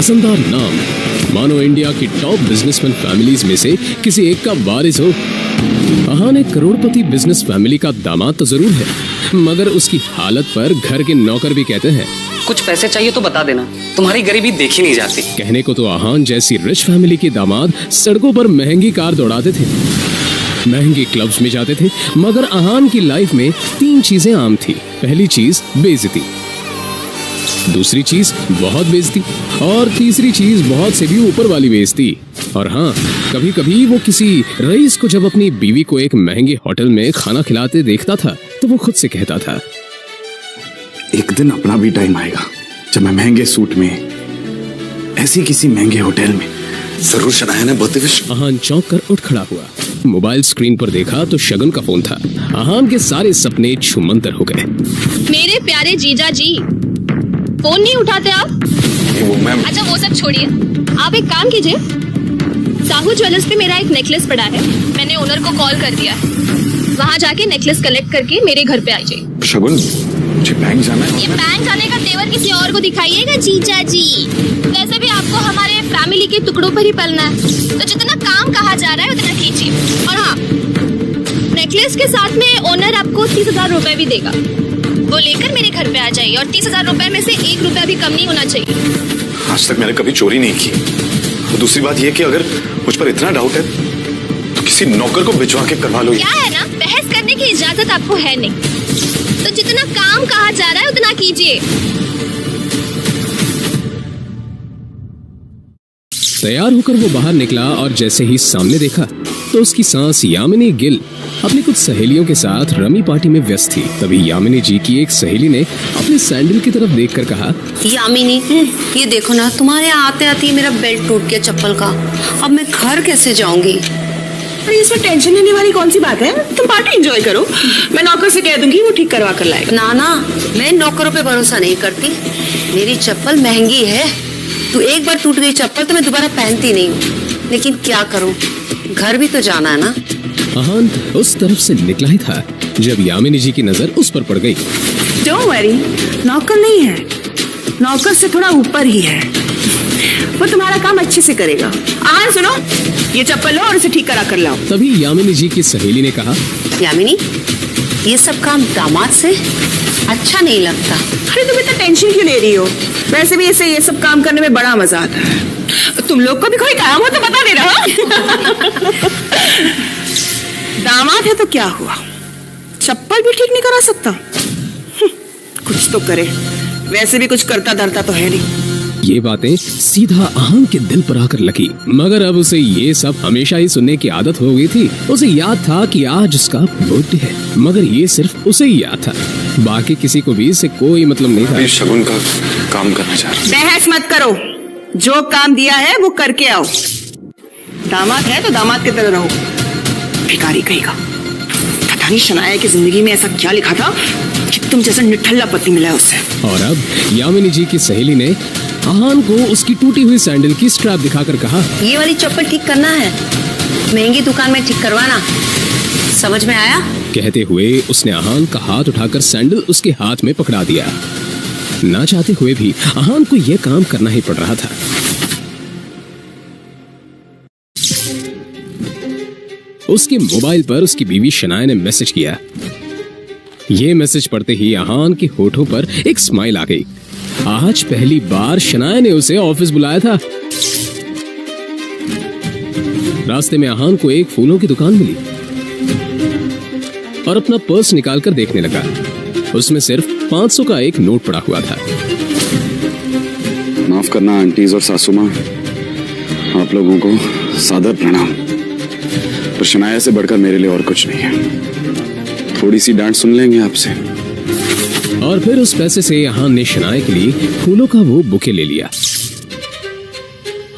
शानदार नाम, मानो इंडिया की टॉप बिजनेसमैन फैमिलीज में से किसी एक का वारिस हो। अहान एक करोड़पति बिजनेस फैमिली का दामाद तो जरूर है, मगर उसकी हालत पर घर के नौकर भी कहते हैं कुछ पैसे चाहिए तो बता देना, तुम्हारी गरीबी देखी नहीं जाती। कहने को तो अहान जैसी रिच फैमिली के दामाद सड़कों पर महंगी कार दौड़ाते थे, महंगे क्लब्स में जाते थे, मगर अहान की लाइफ में 3 चीजें आम थी। पहली चीज बेइज्जती, दूसरी चीज बहुत बेइज्जती, और तीसरी चीज बहुत से भी ऊपर वाली बेइज्जती। और हाँ, कभी कभी वो किसी रईस को जब अपनी बीवी को एक महंगे होटल में खाना खिलाते देखता था तो वो खुद से कहता था, एक दिन अपना भी टाइम आएगा जब मैं महंगे सूट में ऐसी किसी महंगे होटल में जरूर शनाया ने बहुत विश। अहान चौंक कर उठ खड़ा हुआ, मोबाइल स्क्रीन पर देखा तो शगुन का फोन था। अहान के सारे सपने छूमंतर हो गए। मेरे प्यारे जीजा जी, फोन नहीं उठाते आप? वो मैम। अच्छा वो सब छोड़िए, आप एक काम कीजिए, साहू ज्वेलर्स पे मेरा एक नेकलेस पड़ा है, मैंने ओनर को कॉल कर दिया है, वहाँ जाके नेकलेस कलेक्ट करके मेरे घर पे आ जाइए। शगुन, मुझे बैंक जाना है। ये बैंक जाने का तेवर किसी और को दिखाइएगा जीजा जी, वैसे भी आपको हमारे फैमिली के टुकड़ों पर ही पलना है, तो जितना काम कहा जा रहा है उतना कीजिए। और हाँ, नेकलेस के साथ में ओनर आपको 30,000 रुपए भी देगा, वो लेकर मेरे घर पे आ जाइए, और 30,000 रुपए में से 1 रुपया भी कम नहीं होना चाहिए। आज तक मैंने कभी चोरी नहीं की। तो दूसरी बात ये कि अगर मुझ पर इतना डाउट है तो किसी नौकर को भिजवा के करवा लो। क्या है ना, बहस करने की इजाजत आपको है नहीं, तो जितना काम कहा जा रहा है उतना कीजिए। तैयार होकर वो बाहर निकला और जैसे ही सामने देखा तो उसकी सांस यामिनी गिल अपनी कुछ सहेलियों के साथ रमी पार्टी में व्यस्त थी। तभी यामिनी जी की एक सहेली ने अपने सैंडल की तरफ देखकर कहा, यामिनी, ये देखो ना, तुम्हारे आते आते मेरा बेल्ट टूट गया चप्पल का, अब मैं घर कैसे जाऊंगी? अरे इसमें टेंशन लेने वाली कौन सी बात है, तुम पार्टी एंजॉय करो, मैं नौकर से कह दूंगी वो ठीक करवा कर लाएगा। ना ना, मैं नौकरों पे भरोसा नहीं करती, मेरी चप्पल महंगी है, तो एक बार टूट गई चप्पल तो मैं दोबारा पहनती नहीं हूँ, लेकिन क्या करूँ, घर भी तो जाना है ना। अहान उस तरफ से निकला ही था जब यामिनी जी की नजर उस पर पड़ गई। डोंट वरी, नौकर नहीं है, नौकर से थोड़ा ऊपर ही है, वो तुम्हारा काम अच्छे से करेगा। आन सुनो, ये चप्पल लो और इसे ठीक करा कर लाओ। तभी यामिनी जी की सहेली ने कहा, यामिनी, ये सब काम दामाद से अच्छा नहीं लगता। अरे तुम इतना टेंशन क्यों ले रही हो, वैसे भी इसे ये सब काम करने में बड़ा मजा आता है। तुम लोग को भी कोई काम हो तो बता दे रहा। दामाद है तो क्या हुआ, चप्पल भी ठीक नहीं करा सकता, कुछ तो करे, वैसे भी कुछ करता धरता तो है नहीं। ये बातें सीधा अहान के दिल पर आकर लगी, मगर अब उसे ये सब हमेशा ही सुनने की आदत हो गई थी। उसे याद था कि आज उसका बर्थडे है, मगर ये सिर्फ उसे ही याद था, बाकी किसी को भी इससे कोई मतलब नहीं था। शगुन का काम करना चाह रहा। बहस मत करो, जो काम दिया है वो करके आओ। दामाद है तो दामाद की तरह रहो, भिखारी कहेगा। पता नहीं शनाया की जिंदगी में ऐसा क्या लिखा था कि तुम जैसा निठल्ला पति मिला है उससे। और अब यामिनी जी की सहेली ने अहान को उसकी टूटी हुई सैंडल की स्ट्रैप दिखाकर कहा, ये वाली चप्पल ठीक करना है, महंगी दुकान में ठीक करवाना, समझ में आया? कहते हुए उसने अहान का हाथ उठाकर सैंडल उसके हाथ में पकड़ा दिया। ना चाहते हुए भी अहान को यह काम करना ही पड़ रहा था। उसके मोबाइल पर उसकी बीवी शनाया ने मैसेज किया। ये मैसेज पढ़ते ही अहान के होठों पर एक स्माइल आ गई। आज पहली बार शनाया ने उसे ऑफिस बुलाया था। रास्ते में अहान को एक फूलों की दुकान मिली और अपना पर्स निकालकर देखने लगा। उसमें सिर्फ 500 का एक नोट पड़ा हुआ था। माफ करना आंटीज और सासू माँ, आप लोगों को सादर प्रणाम, पर शनाया से बढ़कर मेरे लिए और कुछ नहीं है। थोड़ी सी डांट सुन लेंगे आपसे। और फिर उस पैसे से अहान ने शनाया के लिए फूलों का वो बुके ले लिया।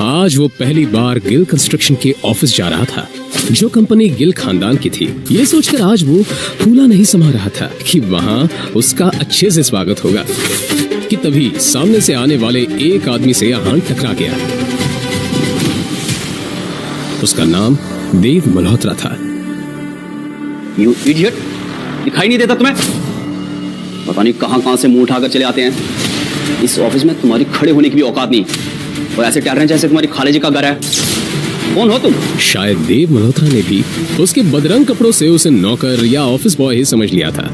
आज वो पहली बार गिल कंस्ट्रक्शन के ऑफिस जा रहा था, जो कंपनी गिल खानदान की थी। ये सोचकर आज वो फूला नहीं समा रहा था कि वहां उसका अच्छे से स्वागत होगा, कि तभी सामने से आने वाले एक आदमी से अहान टकरा गया। उसका नाम देव मल्होत्रा था। यू इडियट, दिखाई नहीं देता तुम्हें? पता नहीं कहां से मुंह उठाकर चले आते हैं। इस ऑफिस में तुम्हारी खड़े होने की भी औकात नहीं। और ऐसे टहल रहे हैं जैसे तुम्हारी खाले जी का घर है। कौन हो तुम? शायद देव मल्होत्रा ने भी उसके बदरंग कपड़ों से उसे नौकर या ऑफिस बॉय ही समझ लिया था।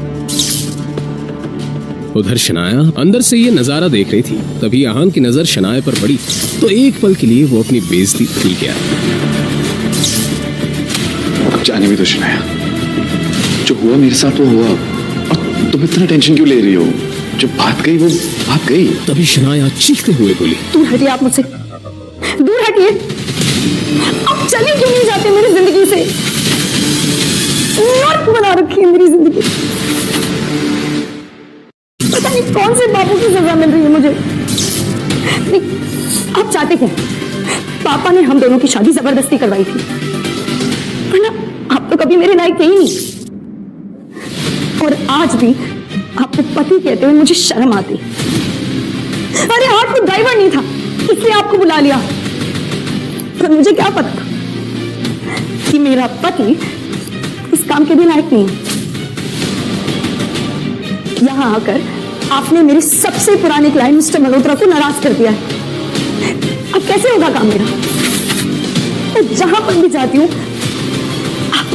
उधर शनाया अंदर से ये नजारा देख रही थी। तभी आहान की नजर शनाया पर पड़ी तो एक पल के लिए वो अपनी बेइज्जती भूल गया। जाने भी तो शनाया, जो हुआ मेरे साथ वो हुआ, और तुम इतना टेंशन क्यों ले रही हो? जो बात गई वो बात गई। तभी शनाया चीखते हुए बोली, दूर हटिए आप मुझसे, दूर हटिए। आप चले क्यों नहीं जाते मेरी जिंदगी से? नर्क बना रखी है मेरी जिंदगी। पता नहीं कौन से बापू की सजा मिल रही है मुझे। नहीं, आप चाहते क्या? पापा ने हम दोनों की शादी जबरदस्ती करवाई थी, वरना आप तो कभी मेरे लायक थे ही नहीं। और आज भी आपको पति कहते हुए मुझे शर्म आती। अरे हाथ में ड्राइवर नहीं था इसलिए आपको बुला लिया, पर मुझे क्या पता था कि मेरा पति इस काम के भी लायक नहीं है। यहां आकर आपने मेरे सबसे पुराने क्लाइंट मिस्टर मल्होत्रा को नाराज कर दिया है। अब कैसे होगा काम मेरा? मैं जहां पर भी जाती हूँ आप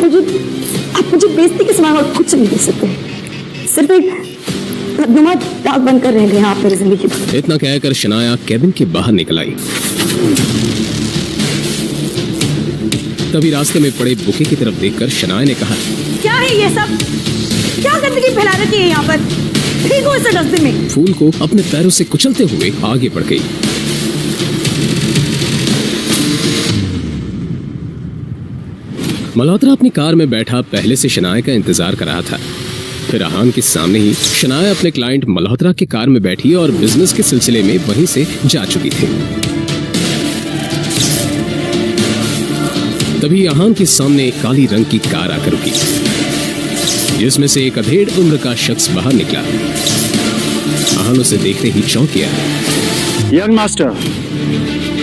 मुझे बेइज्जती के सिवा और कुछ नहीं दे सकते। सिर्फ एक बदनुमा दाग बनकर रह गए आप मेरी जिंदगी में। इतना कहकर शनाया केबिन के बाहर निकल आई। तभी रास्ते में पड़े बुके की तरफ देखकर शनाया ने कहा, क्या है ये सब? क्या गंदगी फैला रखी है यहाँ पर? फेंको इसे डस्टबिन में। फूल को अपने पैरों से कुचलते हुए आगे बढ़ गई। मल्होत्रा अपनी कार में बैठा पहले से शनाया का इंतजार कर रहा था। फिर आहान के सामने ही शनाया अपने क्लाइंट मल्होत्रा की कार में बैठी और बिजनेस के सिलसिले में वहीं से जा चुकी थी। तभी आहान के सामने एक काली रंग की कार आकर रुकी, जिसमें से एक अधेड़ उम्र का शख्स बाहर निकला। आहान उसे देखते ही चौंक गया। यंग मास्टर,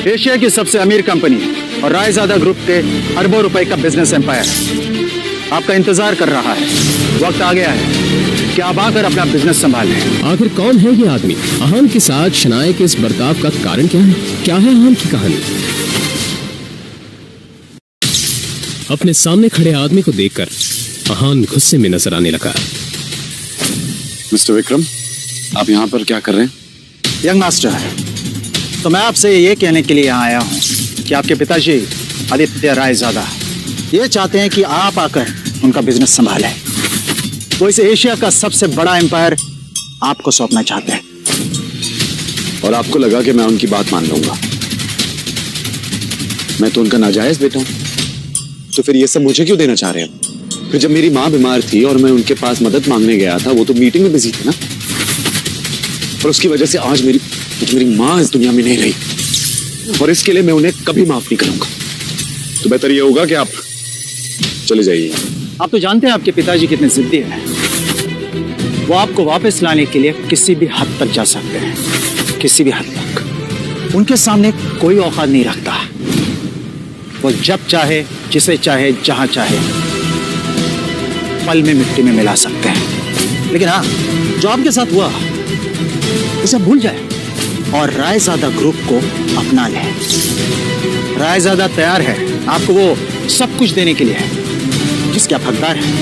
एशिया की सबसे अमीर कंपनी और रायजादा ग्रुप के अरबों रुपए का बिजनेस एम्पायर आपका इंतजार कर रहा है। वक्त आ गया है कि आप आकर अपना बिजनेस संभाल लें। आखिर कौन है ये आदमी? आहान के साथ शनाया के इस बर्ताव का कारण क्या है? क्या है आहान की कहानी? अपने सामने खड़े आदमी को देखकर आहान गुस्से में नजर आने लगा। मिस्टर विक्रम, आप यहाँ पर क्या कर रहे हैं? यंग मास्टर, तो मैं आपसे ये कहने के लिए यहाँ आया हूँ कि आपके पिताजी आदित्य रायजादा ये चाहते हैं कि आप आकर उनका बिजनेस संभालें। वो इस एशिया का सबसे बड़ा एम्पायर आपको सौंपना चाहते हैं। और आपको लगा कि मैं उनकी बात मान लूंगा? मैं तो उनका नाजायज बेटा हूं, तो फिर ये सब मुझे क्यों देना चाह रहे हैं? फिर जब मेरी माँ बीमार थी और मैं उनके पास मदद मांगने गया था, वो तो मीटिंग में बिजी थे ना, और उसकी वजह से आज मेरी माँ इस दुनिया में नहीं रही, और इसके लिए मैं उन्हें कभी माफ नहीं करूंगा। तो बेहतर ये होगा कि आप चले जाइए। आप तो जानते हैं आपके पिताजी कितने जिद्दी हैं। वो आपको वापस लाने के लिए किसी भी हद तक जा सकते हैं, किसी भी हद तक। उनके सामने कोई औकात नहीं रखता। वो जब चाहे, जिसे चाहे, जहां चाहे पल में मिट्टी में मिला सकते हैं। लेकिन हाँ, जो आपके साथ हुआ उसे भूल जाए और रायजादा ग्रुप को अपना ले। रायजादा तैयार है आपको वो सब कुछ देने के लिए जिसके आप हकदार हैं।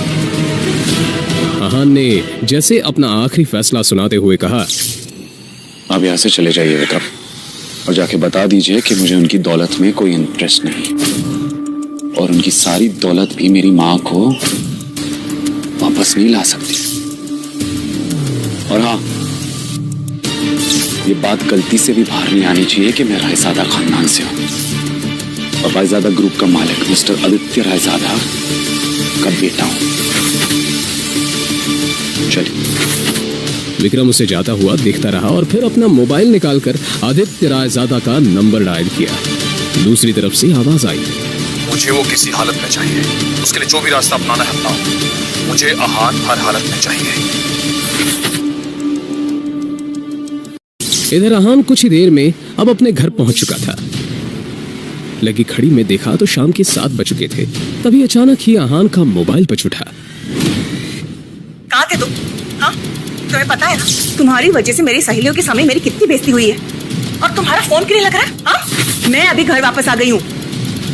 आहान ने जैसे अपना आखिरी फैसला सुनाते हुए कहा, आप यहाँ से चले जाइए विक्रम, और जाके बता दीजिए कि मुझे उनकी दौलत में कोई इंटरेस्ट नहीं, और उनकी सारी दौलत भी मेरी माँ को वापस नहीं ला सकती। और हाँ, ये बात गलती से भी बाहर नहीं आनी चाहिए कि मैं रायजादा खानदान से हूँ, और रायजादा ग्रुप का मालिक मिस्टर आदित्य रायजादा का बेटा हूँ। चलिए। विक्रम उसे जाता हुआ देखता रहा और फिर अपना मोबाइल निकालकर आदित्य रायजादा का नंबर डायल किया। दूसरी तरफ से आवाज आई, मुझे वो किसी हालत में चाहिए, उसके लिए जो भी रास्ता अपनाना है अपनाओ, मुझे आहान हर हालत में चाहिए। इधर आहान कुछ ही देर में अब अपने घर पहुंच चुका था। लगी घड़ी में देखा तो शाम के 7 बज चुके थे। तभी अचानक ही आहान का मोबाइल बज उठा। कहाँ थे तुम? हाँ, तुम्हें पता है ना तुम्हारी वजह से मेरी सहेलियों के सामने मेरी कितनी बेइज्जती हुई है। और तुम्हारा फोन क्यों नहीं लग रहा है? हाँ? मैं अभी घर वापस आ गई हूँ,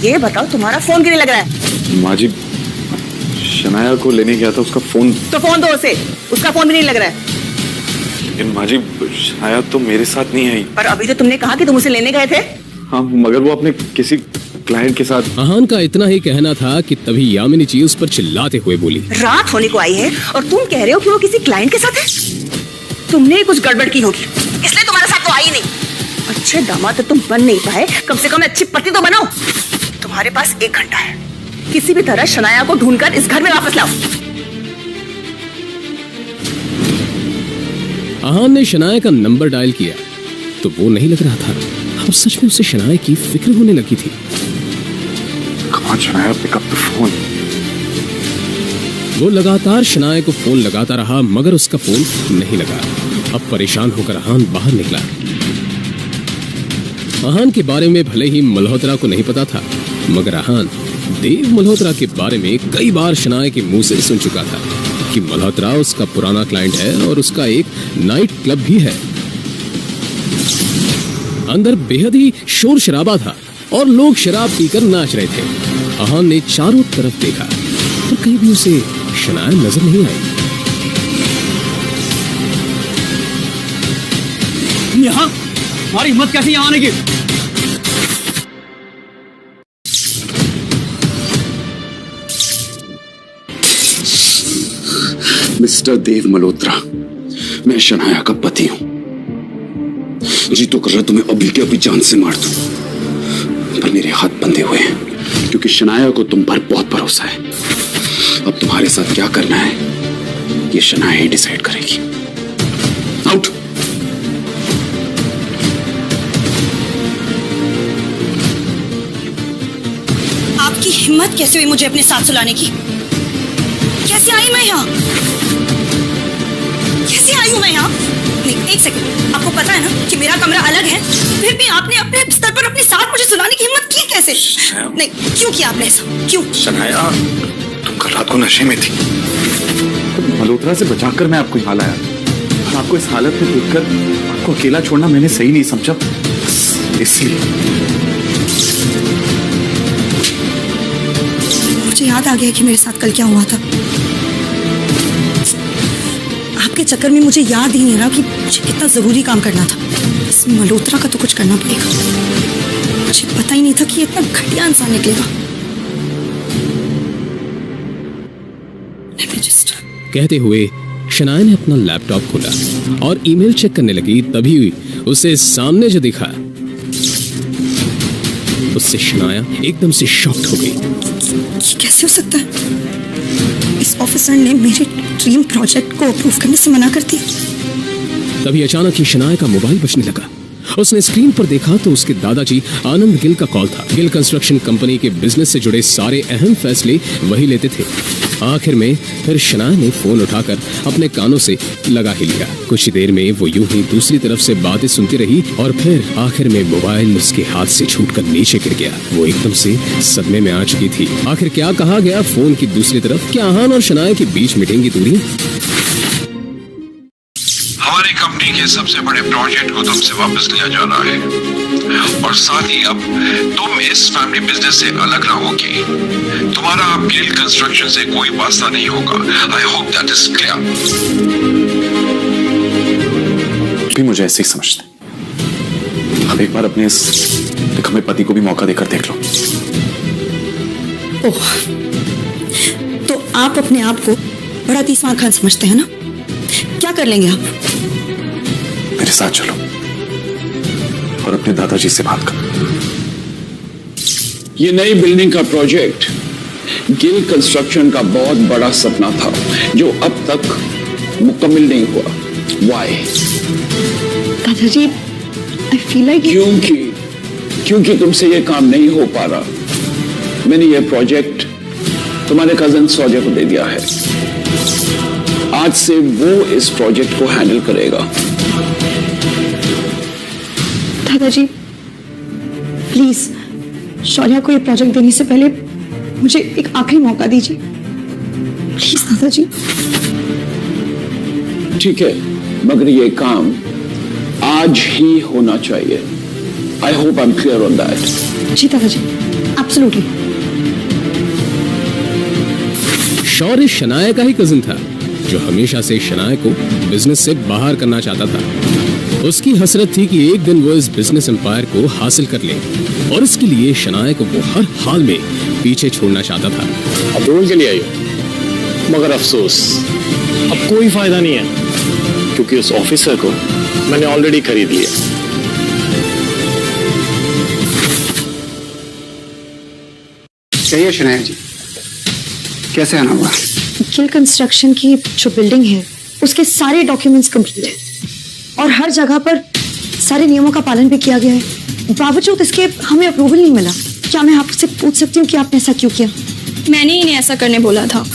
ये बताओ तुम्हारा फोन क्यों नहीं लग रहा है? माँ जी, शनाया को लेने गया था, उसका फोन। तो फोन दो उसे, उसका फोन भी नहीं लग रहा है। लेकिन माँ जी, शनाया तो मेरे साथ नहीं आई। पर अभी तो तुमने कहा कि तुम उसे लेने गए थे। हाँ, मगर वो अपने किसी क्लाइंट के साथ। आहान का इतना ही कहना था कि तभी यामिनी जी उस पर चिल्लाते हुए बोली, रात होने को आई है और तुम कह रहे हो कि वो किसी क्लाइंट के साथ है? तुमने कुछ गड़बड़ की होगी, इसलिए तुम्हारे साथ वो आई नहीं। अच्छे दामाद तो तुम बन नहीं पाए, कम से कम अच्छी पति तो बनाओ। तुम्हारे पास 1 घंटा है, किसी भी तरह शनाया को ढूंढकर इस घर में वापस लाओ। आहान ने शनाया का नंबर डायल किया तो वो नहीं लग रहा था। अब सच में उसे शनाया की फिक्र होने लगी थी। कहाँ Shanaya, pick up the phone. वो लगातार शनाया को फोन लगाता रहा मगर उसका फोन नहीं लगा। अब परेशान होकर आहान बाहर निकला। आहान के बारे में भले ही मल्होत्रा को नहीं पता था, मगर आहान देव मल्होत्रा के बारे में कई बार शनाया के मुंह से सुन चुका था कि मल्होत्रा उसका पुराना क्लाइंट है और उसका एक नाइट क्लब भी है। अंदर बेहद ही शोर शराबा था और लोग शराब पीकर नाच रहे थे। आहान ने चारों तरफ देखा पर कहीं भी उसे शनाया नजर नहीं आई। यहाँ हमारी हिम्मत कैसे यहाँ आने की? मिस्टर देव मल्होत्रा, मैं शनाया का पति हूं। जी तो कर रहा तुम्हें अभी के अभी जान से मार दूं, पर मेरे हाथ बंधे हुए हैं क्योंकि शनाया को तुम पर बहुत भरोसा है। अब तुम्हारे साथ क्या करना है ये शनाया ही डिसाइड करेगी। आउट। आपकी हिम्मत कैसे हुई मुझे अपने साथ सुलाने की? कैसे आई मैं यहाँ? कैसे आई हूँ मैं यहाँ? नहीं, 1 सेकंड, आपको पता है ना कि मेरा कमरा अलग है, फिर भी आपने अपने स्तर पर अपने साथ मुझे सुलाने की हिम्मत की कैसे? नहीं, क्यों किया आपने ऐसा? क्यों? शनाया, तुम कल रात को नशे में थी। तो मल्होत्रा से बचाकर मैं आपको यहाँ लाया और आपको इस हालत में देखकर आपको अकेला छोड़ना मैंने सही नहीं समझा, इसलिए। मुझे याद आ गया कि मेरे साथ कल क्या हुआ था। आपके चक्कर में मुझे याद ही नहीं रहा कि मुझे कितना जरूरी काम करना था। इस मल्होत्रा का तो कुछ करना पड़ेगा। मुझे पता ही नहीं था कि ये इतना घटिया इंसान निकलेगा। कहते हुए शनाया ने अपना लैपटॉप खोला और ईमेल चेक करने लगी। तभी उसे सामने जो दिखा उससे शनाया एकदम से शॉक्ड हो गई। ये कैसे हो सकता है? इस ऑफिसर ने मेरे ड्रीम प्रोजेक्ट को अप्रूव करने से मना कर दिया। तभी अचानक ही शनाया का मोबाइल बजने लगा। उसने स्क्रीन पर देखा तो उसके दादाजी आनंद गिल का कॉल था। गिल कंस्ट्रक्शन कंपनी के बिजनेस से जुड़े सारे अहम फैसले वही लेते थे। आखिर में फिर शनाया ने फोन उठाकर अपने कानों से लगा ही लिया। कुछ देर में वो यूं ही दूसरी तरफ से बातें सुनती रही और फिर आखिर में मोबाइल उसके हाथ से छूटकर नीचे गिर गया। वो एकदम से सदमे में आ चुकी थी। आखिर क्या कहा गया फोन की दूसरी तरफ? क्या आहान और शनाया के बीच मिटेंगी दूरी? हमारी कंपनी के सबसे बड़े प्रोजेक्ट को तुमसे वापस लिया जा रहा है और साथ ही अब तुम इस फैमिली बिजनेस से अलग रहोगी। तुम्हारा अब गिल कंस्ट्रक्शन से कोई वास्ता नहीं होगा। I hope that is clear. भी मुझे ऐसे ही समझते। अब एक बार अपने इस निकम्मे पति को भी मौका देकर देख लो। ओह, तो आप अपने आप को बड़ा तीसवार खान समझते हैं ना? क्या कर लेंगे आप? मेरे साथ चलो और अपने दादाजी से बात करो। ये नई बिल्डिंग का प्रोजेक्ट गिल कंस्ट्रक्शन का बहुत बड़ा सपना था जो अब तक मुकम्मल नहीं हुआ। वाई? दादाजी, I feel like क्योंकि तुमसे ये काम नहीं हो पा रहा। मैंने ये प्रोजेक्ट तुम्हारे कजन सौजय को दे दिया है। आज से वो इस प्रोजेक्ट को हैंडल करेगा। दादाजी, प्लीज शौर्या को ये प्रोजेक्ट देने से पहले मुझे एक आखिरी मौका दीजिए, प्लीज दादाजी। ठीक है, मगर ये काम आज ही होना चाहिए। I hope I am clear on that. जी दादाजी, एब्सोल्युटली। शौर्य शनाया का ही कजिन था जो हमेशा से शनाया को बिजनेस से बाहर करना चाहता था। उसकी हसरत थी कि एक दिन वो इस बिजनेस एम्पायर को हासिल कर ले और इसके लिए शनाया को वो हर हाल में पीछे छोड़ना चाहता था। अप्रूवल के लिए आई हो, मगर अफसोस अब कोई फायदा नहीं है क्योंकि उस ऑफिसर को मैंने ऑलरेडी खरीद लिया। कहिए शनाया जी, कैसे आना हुआ? किल कंस्ट्रक्शन की जो बिल्डिंग है उसके सारे डॉक्यूमेंट्स कंप्लीट हैं और हर जगह पर सारे नियमों का पालन भी किया गया है। बावजूद इसके हमें अप्रूवल नहीं मिला। क्या मैं आपसे पूछ सकती हूँ कि आपने ऐसा क्यों किया? मैंने इन्हें ऐसा करने बोला था।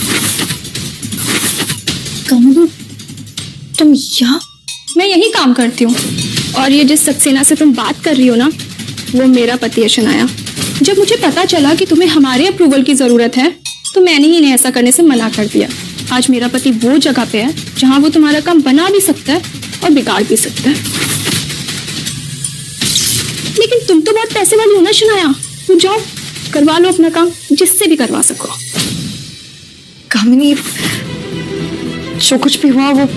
कमल, तुम यहाँ? मैं यही काम करती हूँ और ये जिस सक्सेना से तुम बात कर रही हो ना, वो मेरा पति है शनाया। जब मुझे पता चला कि तुम्हें हमारे अप्रूवल की जरूरत है तो मैंने ही इन्हें ऐसा करने से मना कर दिया। आज मेरा पति वो जगह पे है जहाँ वो तुम्हारा काम बना भी सकता है और बिगाड़ भी सकता है। लेकिन तुम तो बहुत पैसे वाली हो ना शनाया, तुम जाओ करवा लो अपना काम, जिससे भी करवा सको। कामिनी, जो कुछ भी हुआ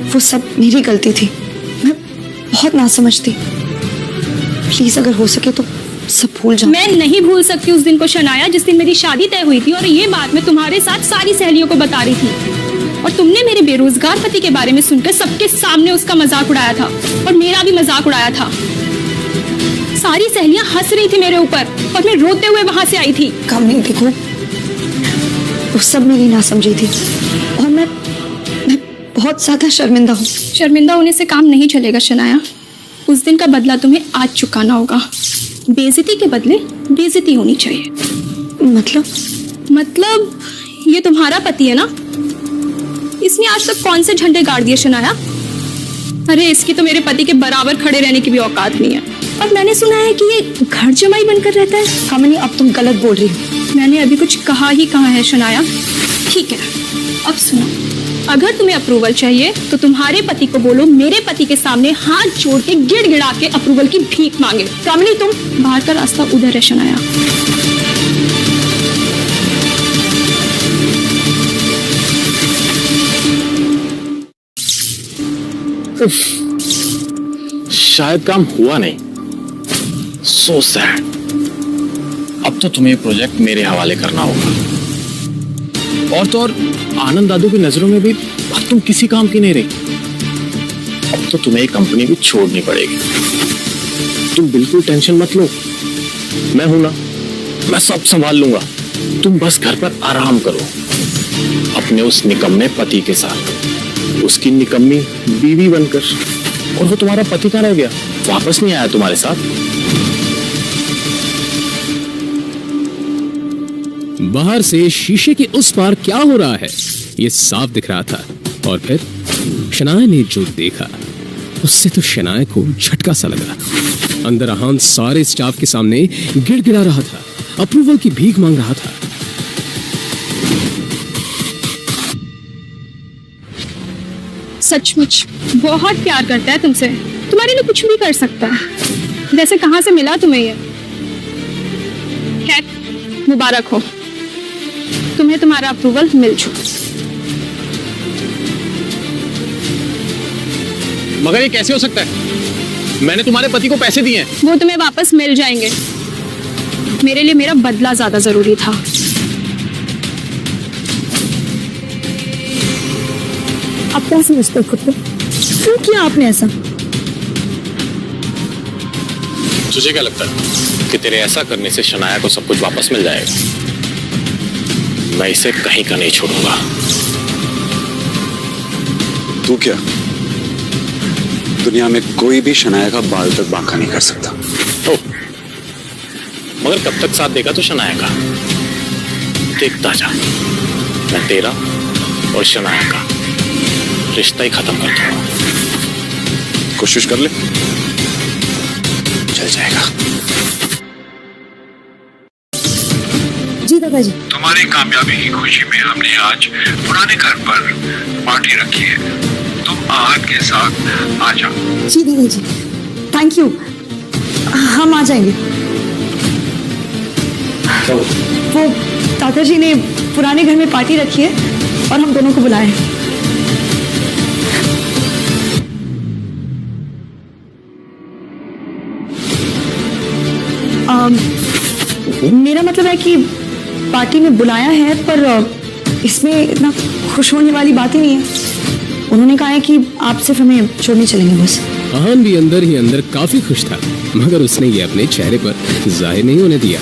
वो सब मेरी गलती थी। मैं बहुत नासमझ थी। प्लीज अगर हो सके तो सब भूल जाओ। मैं नहीं भूल सकती उस दिन को शनाया जिस दिन मेरी शादी तय हुई थी और ये बात मैं तुम्हारे साथ सारी सहेलियों को बता रही थी और तुमने मेरे बेरोजगार पति के बारे में सुनकर सबके सामने उसका मजाक उड़ाया था और मेरा भी मजाक उड़ाया था। सारी सहेलियां हंस रही थी मेरे ऊपर और मैं रोते हुए वहां से आई थी। कामिनी देखो, वो सब मेरी नासमझी थी और मैं बहुत ज्यादा शर्मिंदा हूँ। शर्मिंदा होने से काम नहीं चलेगा शनाया। उस दिन का बदला तुम्हें आज चुकाना होगा। बेइज्जती के बदले बेइज्जती होनी चाहिए। मतलब ये तुम्हारा पति है ना, इसने आज तक कौन से झंडे गाड़ दिए शनाया? अरे इसकी तो मेरे पति के बराबर खड़े रहने की भी औकात नहीं है। और मैंने सुना है कि ये घर जमाई बनकर रहता है। कामिनी, अब तुम गलत बोल रही हो। मैंने अभी कुछ कहा ही कहा है शनाया। ठीक है, अब सुनो, अगर तुम्हें अप्रूवल चाहिए तो तुम्हारे पति को बोलो मेरे पति के सामने हाथ जोड़ के गिड़गिड़ा के अप्रूवल की भीख मांगे। कामिनी, तुम बाहर का रास्ता उधर है शनाया। शायद काम हुआ नहीं। So sad. अब तो तुम्हें प्रोजेक्ट मेरे हवाले करना होगा। और तो और आनंद दादू की नजरों में भी अब तुम किसी काम की नहीं रही। अब तो तुम्हें कंपनी भी छोड़नी पड़ेगी। तुम बिल्कुल टेंशन मत लो, मैं हूं ना, मैं सब संभाल लूंगा। तुम बस घर पर आराम करो अपने उस निकम्मे पति के साथ, उसकी निकम्मी बीवी बनकर। और वो तुम्हारा पति कहाँ रह गया? वापस नहीं आया तुम्हारे साथ? बाहर से शीशे के उस पार क्या हो रहा है ये साफ दिख रहा था। और फिर शनाया ने जो देखा उससे तो शनाया को झटका सा लगा। अंदर अहान सारे स्टाफ के सामने गिड़गिड़ा रहा था, अप्रूवल की भीख मांग रहा था। सचमुच बहुत प्यार करता है तुमसे, तुम्हारे लिए कुछ भी कर सकता है। वैसे कहाँ से मिला तुम्हें ये? खैर मुबारक हो, तुम्हें तुम्हारा अप्रूवल मिल चुका। मगर ये कैसे हो सकता है? मैंने तुम्हारे पति को पैसे दिए हैं। वो तुम्हें वापस मिल जाएंगे। मेरे लिए मेरा बदला ज्यादा जरूरी था। आप क्या समझते हो खुद को? क्यों किया आपने ऐसा? तुझे क्या लगता है कि तेरे ऐसा करने से शनाया को सब कुछ वापस मिल जाएगा? मैं इसे कहीं का नहीं छोड़ूंगा। तू क्या? दुनिया में कोई भी शनाया का बाल तक बांका नहीं कर सकता। तो मगर कब तक साथ देगा तो शनाया का? देखता जा, मैं तेरा और शनाया का रिश्ता ही खत्म कर दूंगा। कोशिश कर ले, चल जाएगा। जी दादाजी। तुम्हारी कामयाबी की खुशी में हमने आज पुराने घर पर पार्टी रखी है। तुम आहन के साथ आ जाओ। जी दीदी जी, थैंक यू, हम आ जाएंगे। वो दादाजी ने पुराने घर में पार्टी रखी है और हम दोनों को बुलाया है। मेरा मतलब है कि पार्टी में बुलाया है, पर इसमें इतना खुश होने वाली बात ही नहीं है। उन्होंने कहा है कि आप सिर्फ हमें छोड़ने चलेंगे बस। आहान भी अंदर ही अंदर काफी खुश था, मगर उसने ये अपने चेहरे पर जाहिर नहीं होने दिया।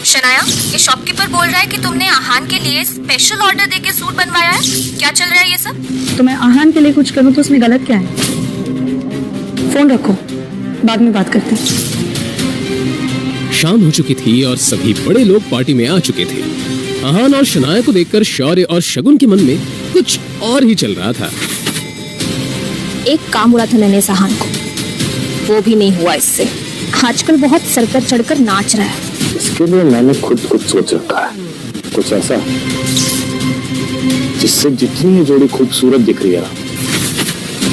शनाया, ये शॉपकीपर बोल रहा है कि तुमने आहान के लिए स्पेशल ऑर्डर देके सूट बनवाया है। क्या चल रहा है ये सब? तो मैं आहान के लिए कुछ करूं तो उसमें गलत क्या है? फोन रखो, बाद में बात करते हैं। शाम हो चुकी थी और सभी बड़े लोग पार्टी में आ चुके थे। आहान और शनाया को देखकर शौर्य और शगुन के मन में कुछ और ही चल रहा था। एक काम उड़ा था मैंने आहान को, वो भी नहीं हुआ इससे। आजकल बहुत सरकर चढ़कर नाच रहा है। इसके लिए मैंने खुद कुछ सोच रखा है, कुछ ऐसा जिससे जितनी ये जोड़ी खूबसूरत दिख रही है ना,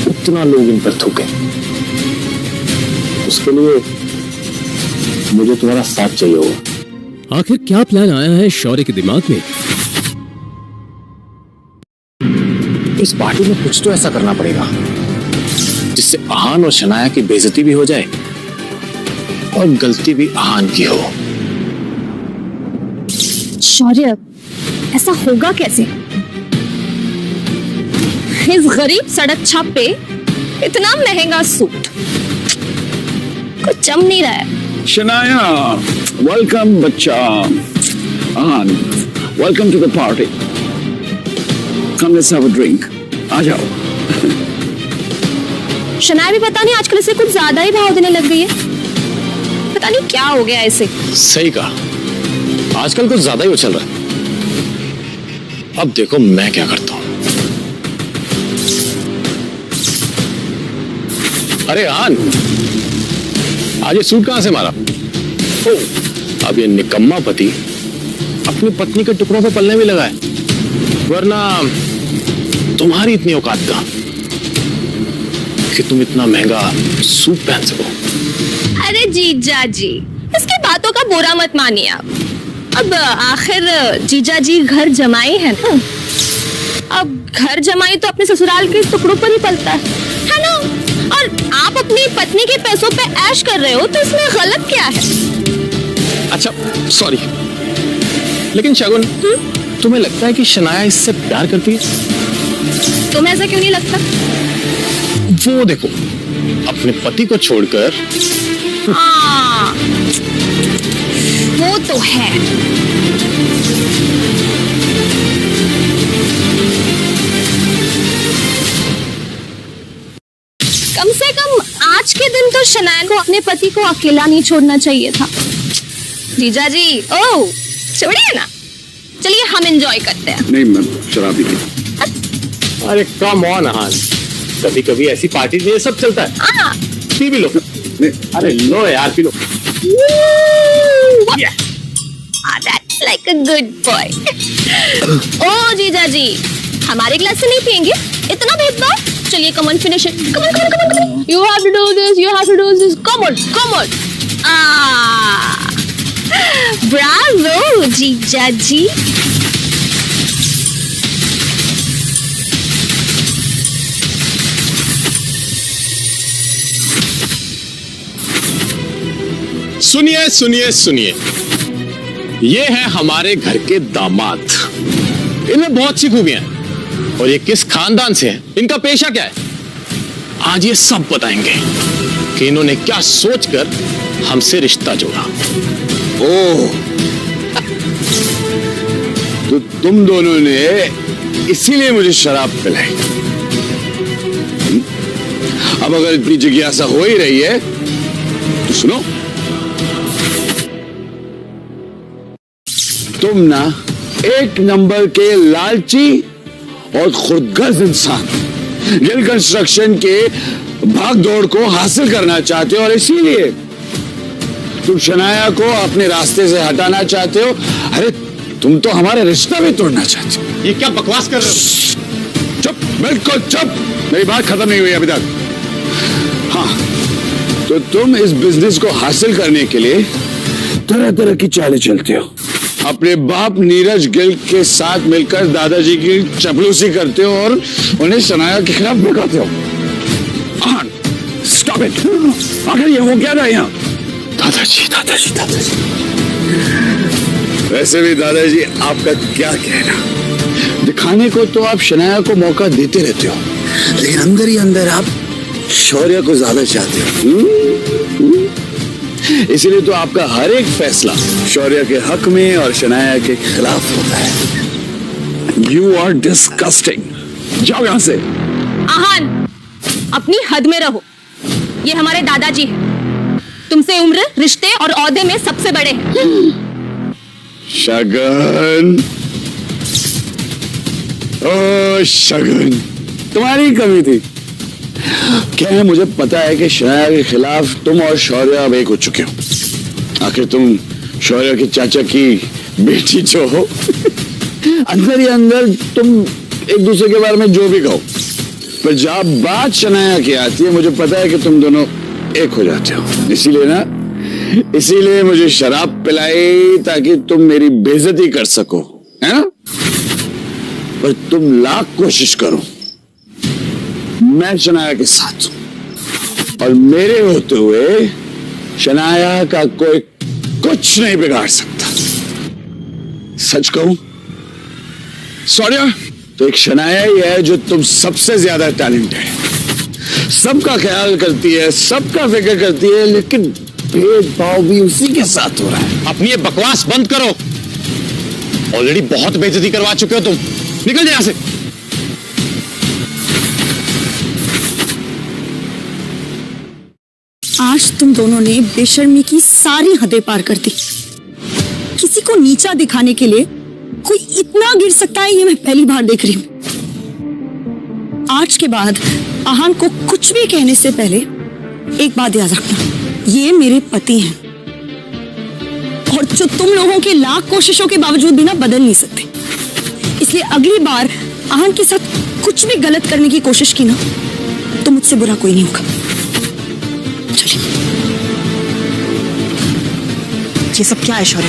उतना लोग इन पर थूके। उसके लिए मुझे तुम्हारा साथ चाहिए होगा। आखिर क्या प्लान आया है शौर्य के दिमाग में? इस पार्टी में कुछ तो ऐसा करना पड़ेगा जिससे आहान और शनाया की बेइज्जती भी हो जाए और गलती भी आहान की हो। शौर्य, ऐसा होगा कैसे? इस गरीब सड़क छाप पे इतना महंगा सूट कुछ जम नहीं रहा है। शनाया, वेलकम बच्चा। Aahan, welcome to the party. Come let's have a drink. आ जाओ। शनाया भी पता नहीं आजकल इसे कुछ ज्यादा ही भाव देने लग गई है। पता नहीं क्या हो गया इसे। सही कहा, आजकल कुछ ज्यादा ही उछल रहा है। अब देखो मैं क्या करता हूं। अरे आहान, आज ये सूट कहां से मारा? अब ये निकम्मा पति अपनी पत्नी के टुकड़ों पे पलने भी लगा है, वरना तुम्हारी इतनी औकात कहां कि तुम इतना महंगा सूट पहन सको। अरे जीजा जी, इसकी बातों का बुरा मत मानिए आप। अब आखिर जीजा जी घर जमाई है ना। अब घर जमाई तो अपने ससुराल के टुकड़ों पर ही पलता है ना। और आप अपनी पत्नी के पैसों पे ऐश कर रहे हो तो इसमें गलत क्या है? अच्छा सॉरी, लेकिन शगुन, तुम्हें लगता है कि शनाया इससे प्यार करती है? तुम्हें ऐसा क्यों नहीं लगता? वो देखो, अपने पति को छोड़कर। हाँ, वो तो है। कम से कम आज के दिन तो शनाया को अपने पति को अकेला नहीं छोड़ना चाहिए था। जीजा जी, ओह छोड़िए ना, चलिए हम एंजॉय करते हैं। नहीं, मैं शराब पी। अरे कम ऑन आहान, कभी कभी ऐसी पार्टी में ये सब चलता है। पी भी लो। अरे लो यार, P low. That's like a good boy. ओ जीजा जी, हमारे ग्लास से नहीं पियेंगे? इतना भेदभाव? चलिए, come on, finish it. Come on, come on, come on, come on. You have to do this. You have to do this. Come on, come on. Bravo, जीजा जी. सुनिए सुनिए सुनिए, ये है हमारे घर के दामाद। इनमें बहुत सी खूबियां हैं। और ये किस खानदान से है, इनका पेशा क्या है, आज ये सब बताएंगे कि इन्होंने क्या सोचकर हमसे रिश्ता जोड़ा। ओह, तो तुम दोनों ने इसीलिए मुझे शराब पिलाई। अब अगर इतनी जिज्ञासा हो ही रही है तो सुनो, तुम ना एक नंबर के लालची और खुदगर्ज इंसान दिल कंस्ट्रक्शन के भाग दौड़ को हासिल करना चाहते हो और इसीलिए तुम शनाया को अपने रास्ते से हटाना चाहते हो। अरे तुम तो हमारे रिश्ता भी तोड़ना चाहते हो। ये क्या बकवास कर रहे हो? चुप, बिल्कुल चुप। मेरी बात खत्म नहीं हुई अभी तक। हाँ, तो तुम इस बिजनेस को हासिल करने के लिए तरह तरह की चालें चलते हो। अपने बाप नीरज गिल के साथ मिलकर दादाजी की चपलूसी करते हो और उन्हें शनाया के खिलाफ भड़काते हो। Stop it. आखिर ये हो क्या रहा है यहाँ? दादाजी दादाजी दादाजी। वैसे भी दादाजी आपका क्या कहना, दिखाने को तो आप शनाया को मौका देते रहते हो, लेकिन अंदर ही अंदर आप शौर्य को ज्यादा चाहते हो। इसीलिए तो आपका हर एक फैसला शौर्य के हक में और शनाया के खिलाफ होता है। You are disgusting. जाओ यहां से। आहान, अपनी हद में रहो। ये हमारे दादाजी हैं। तुमसे उम्र, रिश्ते और औहदे में सबसे बड़े हैं। शगन, ओ शगन, तुम्हारी कमी थी। क्या है, मुझे पता है कि शनाया के खिलाफ तुम और शौर्य अब एक हो चुके हो। आखिर तुम शौर्य के चाचा की बेटी जो हो। अंदर ही अंदर तुम एक दूसरे के बारे में जो भी कहो, पर जब बात शनाया की आती है, मुझे पता है कि तुम दोनों एक हो जाते हो। इसीलिए मुझे शराब पिलाई ताकि तुम मेरी बेइज्जती कर सको, है ना? पर तुम लाख कोशिश करो, मैं शनाया के साथ हूं और मेरे होते हुए शनाया का कोई कुछ नहीं बिगाड़ सकता। सच कहूं सौर्या, तो एक शनाया ही है जो तुम सबसे ज्यादा टैलेंटेड है, सबका ख्याल करती है, सबका फिक्र करती है, लेकिन भेदभाव भी उसी के साथ हो रहा है। अपनी ये बकवास बंद करो। ऑलरेडी बहुत बेइज्जती करवा चुके हो तुम। निकल जाए यहां से। आज तुम दोनों ने बेशर्मी की सारी हदें पार कर दी। किसी को नीचा दिखाने के लिए कोई इतना गिर सकता है, ये मैं पहली बार देख रही हूं। आज के बाद आहान को कुछ भी कहने से पहले एक बात याद रखना, ये मेरे पति हैं और जो तुम लोगों के लाख कोशिशों के बावजूद भी ना बदल नहीं सकते। इसलिए अगली बार आहान के साथ कुछ भी गलत करने की कोशिश की ना, तो मुझसे बुरा कोई नहीं होगा। चलिए। ये सब क्या है शौर्य?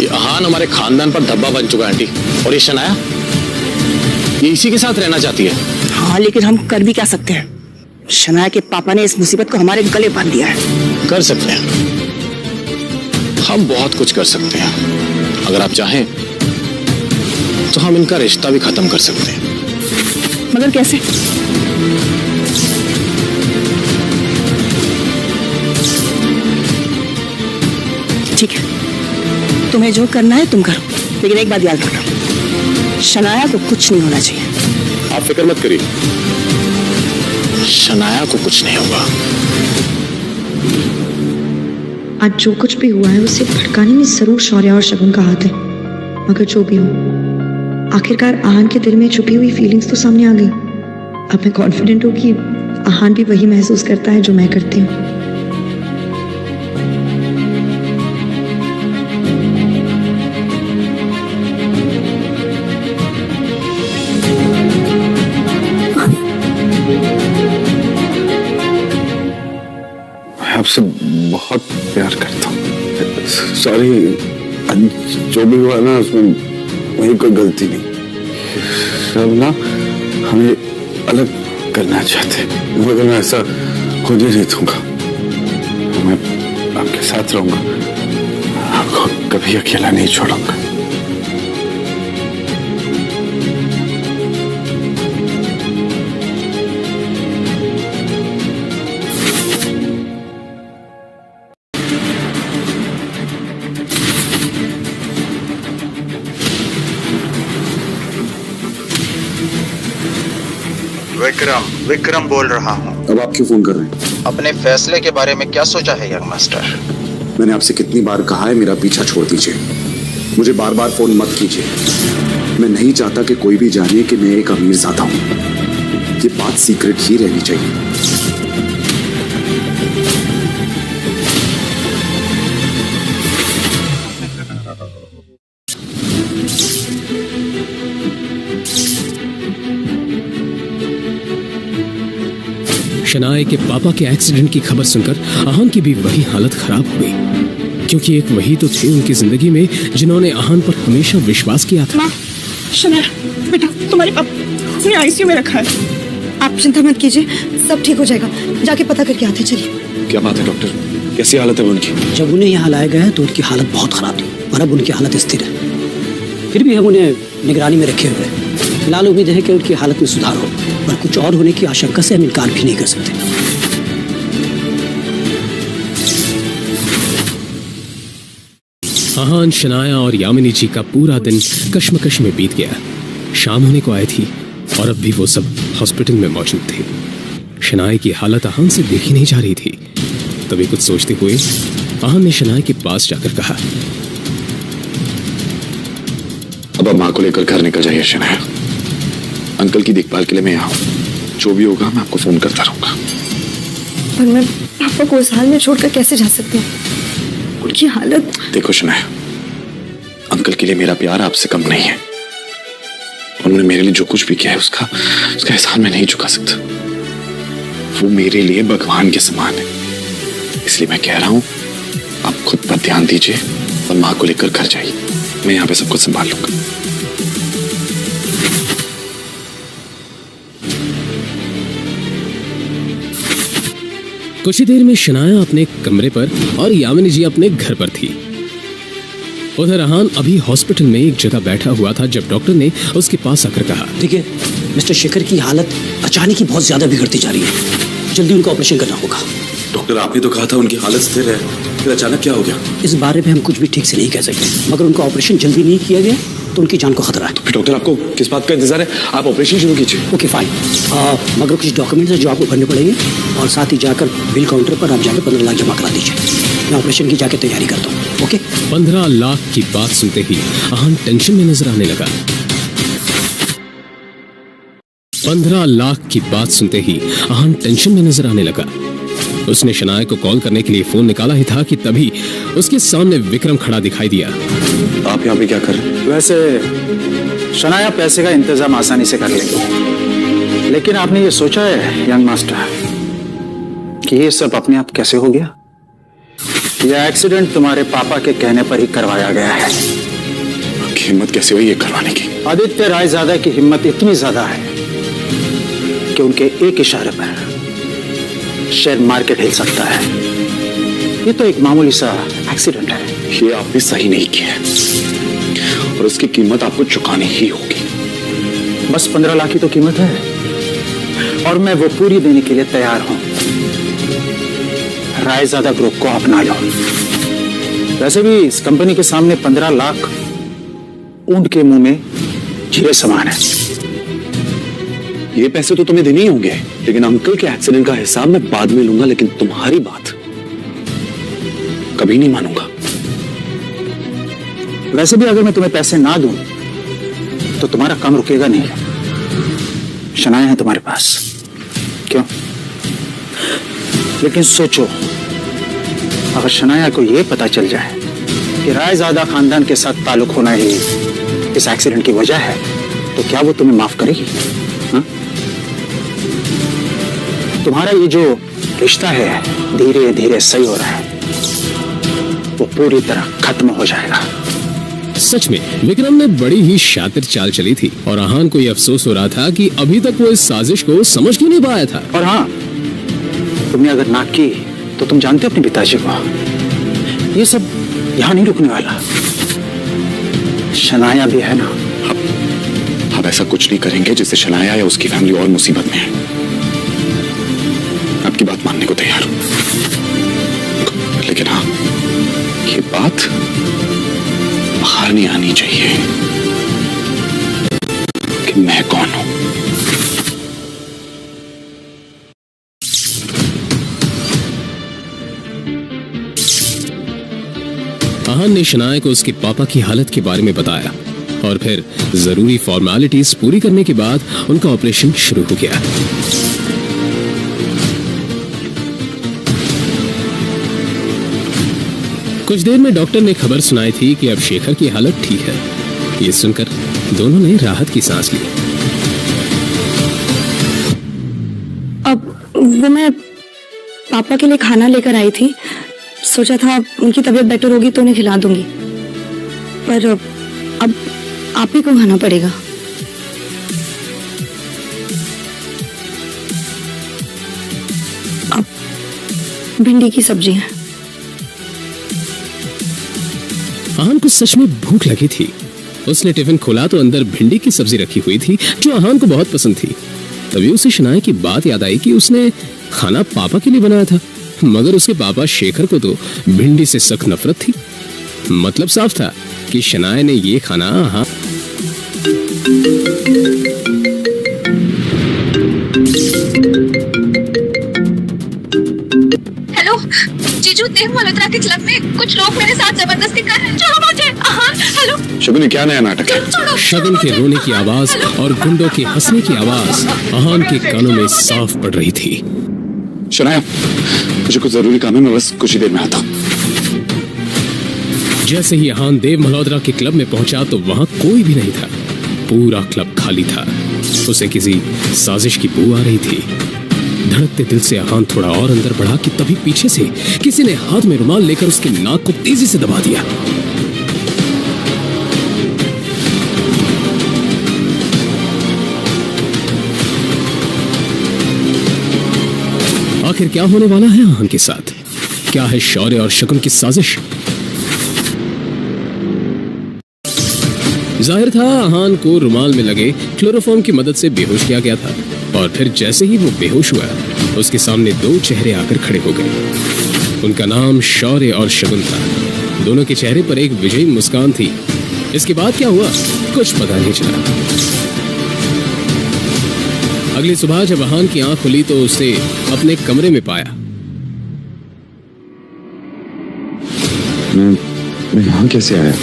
ये आहान हमारे खानदान पर धब्बा बन चुका है आंटी। और ये शनाया, ये इसी के साथ रहना चाहती है। हाँ, लेकिन हम कर भी क्या सकते हैं? शनाया के पापा ने इस मुसीबत को हमारे गले बांध दिया है। कर सकते हैं, हम बहुत कुछ कर सकते हैं। अगर आप चाहें तो हम इनका रिश्ता भी खत्म कर सकते हैं। मगर कैसे? ठीक है, तुम्हें जो करना है तुम करो, लेकिन एक बात याद रखना, शनाया को कुछ नहीं होना चाहिए। आप फिक्र मत करिए, शनाया को कुछ नहीं होगा। आज जो कुछ भी हुआ है उसे भड़काने में जरूर शौर्य और शगुन का हाथ है। मगर जो भी हो, आखिरकार आहान के दिल में छुपी हुई फीलिंग्स तो सामने आ गई। अब मैं कॉन्फिडेंट हूँ कि आहान भी वही महसूस करता है जो मैं करती हूँ। आपसे बहुत प्यार करता हूँ। सॉरी, जो भी हुआ ना उसमें वही कोई गलती नहीं। सब ना हमें अलग करना चाहते, मगर मैं ऐसा खुद ही नहीं दूंगा। मैं आपके साथ रहूंगा, आपको कभी अकेला नहीं छोड़ूंगा। विक्रम बोल रहा हूँ। अब आप क्यों फोन कर रहे हैं? अपने फैसले के बारे में क्या सोचा है यंग मास्टर? मैंने आपसे कितनी बार कहा है मेरा पीछा छोड़ दीजिए, मुझे बार बार फोन मत कीजिए। मैं नहीं चाहता कि कोई भी जाने कि मैं एक अमीरजादा हूं। ये बात सीक्रेट ही रहनी चाहिए। शनाए के पापा के एक्सीडेंट की खबर सुनकर आहान की भी वही हालत खराब हो गई, क्योंकि एक वही तो थे उनकी जिंदगी में जिन्होंने आहान पर हमेशा विश्वास किया था। माँ, शनाया बेटा, तुम्हारे पापा ने आईसीयू में रखा है। आप चिंता मत कीजिए, सब ठीक हो जाएगा। जाके पता करके आते, चलिए। क्या बात है डॉक्टर, कैसी हालत है उनकी? जब उन्हें यहाँ लाया गया तो उनकी हालत बहुत खराब थी और अब उनकी हालत स्थिर है। फिर भी हम उन्हें निगरानी में रखे हुए हैं। फिलहाल उम्मीद है कि उनकी हालत में सुधार हो, और कुछ और होने की आशंका से हम इनकार भी नहीं कर सकते। आहान, शनाया और यामिनी जी का पूरा दिन कश्मकश में बीत गया। शाम होने को आई थी और अब भी वो सब हॉस्पिटल में मौजूद थे। शनाया की हालत आहान से देखी नहीं जा रही थी। तभी कुछ सोचते हुए आहान ने शनाया के पास जाकर कहा, अब माँ को लेकर घर निकल जाइए शनाया। अंकल की देखभाल के लिए मैं यहाँ हूँ। जो भी होगा मैं आपको फोन करता रहूंगा। पर मैं पापा को इस हाल में छोड़कर कैसे जा सकती हूँ? उनकी हालत। देखो शनाया, अंकल के लिए मेरा प्यार आपसे कम नहीं है। उन्होंने मेरे लिए जो कुछ भी किया है उसका एहसान मैं नहीं चुका सकता। वो मेरे लिए भगवान के समान है। इसलिए मैं कह रहा हूँ आप खुद पर ध्यान दीजिए और माँ को लेकर घर जाइए। मैं यहाँ पे सब कुछ संभाल लूंगा। कुछ ही देर में शनाया अपने कमरे पर और यामिनी जी अपने घर पर थी। उधर आहान अभी हॉस्पिटल में एक जगह बैठा हुआ था जब डॉक्टर ने उसके पास आकर कहा, देखिए, मिस्टर शेखर की हालत अचानक ही बहुत ज्यादा बिगड़ती जा रही है। जल्दी उनका ऑपरेशन करना होगा। डॉक्टर, आपने तो कहा था उनकी हालत स्थिर है, फिर अचानक क्या हो गया? इस बारे में हम कुछ भी ठीक से नहीं कह सकते, मगर उनका ऑपरेशन जल्दी नहीं किया गया तो उनकी जान को खतरा है। तो फिर डॉक्टर आपको किस बात का इंतजार है? आप ऑपरेशन शुरू कीजिए। ओके फाइन, मगर कुछ डॉक्यूमेंट्स हैं जो आपको भरने पड़ेंगे, और साथ ही जाकर बिल काउंटर पर आप जाकर 15 लाख जमा करा दीजिए। मैं ऑपरेशन की जाकर तैयारी करता हूँ। ओके। 15 लाख की बात सुनते ही आहान टेंशन में नजर आने लगा। 15 लाख की बात सुनते ही आहान टेंशन में नजर आने लगा। उसने शनाया को कॉल करने के लिए फोन निकाला ही था कि तभी उसके सामने विक्रम खड़ा दिखाई दिया। आप यहाँ पे क्या कर रहे हैं? वैसे शनाया पैसे का इंतजाम आसानी से कर लेगी, लेकिन आपने ये सोचा है यंग मास्टर कि ये सब अपने आप कैसे हो गया? यह एक्सीडेंट तुम्हारे पापा के कहने पर ही करवाया गया है। हिम्मत कैसे हुई ये करवाने की? आदित्य रायजादा की हिम्मत इतनी ज्यादा है कि उनके एक इशारे पर शेयर मार्केट हिल सकता है। ये तो एक मामूली सा एक्सीडेंट है। ये आपने सही नहीं किया और उसकी कीमत आपको चुकानी ही होगी। बस 15 लाख की तो कीमत है और मैं वो पूरी देने के लिए तैयार हूं। रायजादा ग्रुप को अपना लो। वैसे भी इस कंपनी के सामने 15 लाख ऊंट के मुंह में जीरे समान है। ये पैसे तो तुम्हें देने ही होंगे, लेकिन अंकल के एक्सीडेंट का हिसाब मैं बाद में लूंगा, लेकिन तुम्हारी बात कभी नहीं मानूंगा। वैसे भी अगर मैं तुम्हें पैसे ना दूं तो तुम्हारा काम रुकेगा नहीं। शनाया है तुम्हारे पास, क्यों? लेकिन सोचो, अगर शनाया को यह पता चल जाए कि रायजादा खानदान के साथ ताल्लुक होना ही इस एक्सीडेंट की वजह है, तो क्या वो तुम्हें माफ करेगी? हा? तुम्हारा ये जो रिश्ता है धीरे धीरे सही हो रहा है, वो पूरी तरह खत्म हो जाएगा। सच में विक्रम ने बड़ी ही शातिर चाल चली थी और आहान को यह अफसोस हो रहा था कि अभी तक वो इस साजिश को समझ क्यों नहीं पाया था। और हाँ, तुमने अगर ना की तो तुम जानते हो अपने पिताजी को, ये सब यहां नहीं रुकने वाला। शनाया भी है ना। अब ऐसा कुछ नहीं करेंगे जिससे शनाया या उसकी फैमिली और मुसीबत में है। आपकी बात मानने को तैयार हूं, लेकिन हाँ, ये बात बाहर नहीं आनी चाहिए कि मैं कौन हूं। आहान ने शनाया को उसके पापा की हालत के बारे में बताया और फिर जरूरी फॉर्मेलिटीज पूरी करने के बाद उनका ऑपरेशन शुरू हो गया। कुछ देर में डॉक्टर ने खबर सुनाई थी कि अब शेखर की हालत ठीक है। ये सुनकर दोनों ने राहत की सांस ली। अब वो मैं पापा के लिए खाना लेकर आई थी। सोचा था उनकी तबीयत बेटर होगी तो उन्हें खिला दूंगी, पर अब आप ही को खाना पड़ेगा। अब भिंडी की सब्जी है। आहान को सच में भूख लगी थी। उसने टिफिन खोला तो अंदर भिंडी की सब्जी रखी हुई थी जो आहान को बहुत पसंद थी। तभी उसे शनाया की बात याद आई कि उसने खाना पापा के लिए बनाया था, मगर उसके पापा शेखर को तो भिंडी से सख्त नफरत थी। मतलब साफ था कि शनाया ने ये खाना आहान हेलो जीजू, देव मल्होत्रा के क्लब में कुछ लोग मेरे साथ जबरदस्ती कर रहे हैं। छोड़ो मुझे। हेलो शगुन, क्या नया नाटक है? शगुन के रोने की आवाज और गुंडों के हंसने की आवाज आहान के कानों में साफ पड़ रही थी। शनाया, मुझे कुछ जरूरी काम है, मैं बस कुछ ही देर में आता हूं। जैसे ही आहान देव मल्होत्रा के क्लब में पहुंचा तो वहां कोई भी नहीं था। पूरा क्लब खाली था। उसे किसी साजिश की बू आ रही थी। धड़कते दिल से आहान थोड़ा और अंदर बढ़ा कि तभी पीछे से किसी ने हाथ में रुमाल लेकर उसके नाक को तेजी से दबा दिया। आखिर क्या होने वाला है आहान के साथ? क्या है शौर्य और शकुन की साजिश? जाहिर था आहान को रुमाल में लगे क्लोरोफॉर्म की मदद से बेहोश किया गया था, और फिर जैसे ही वो बेहोश हुआ उसके सामने दो चेहरे आकर खड़े हो गए। उनका नाम शौर्य और शगुन था। दोनों के चेहरे पर एक विजयी मुस्कान थी। इसके बाद क्या हुआ कुछ पता नहीं चला। अगली सुबह जब आहान की आंख खुली तो उसे अपने कमरे में पाया। मैं यहाँ कैसे आया?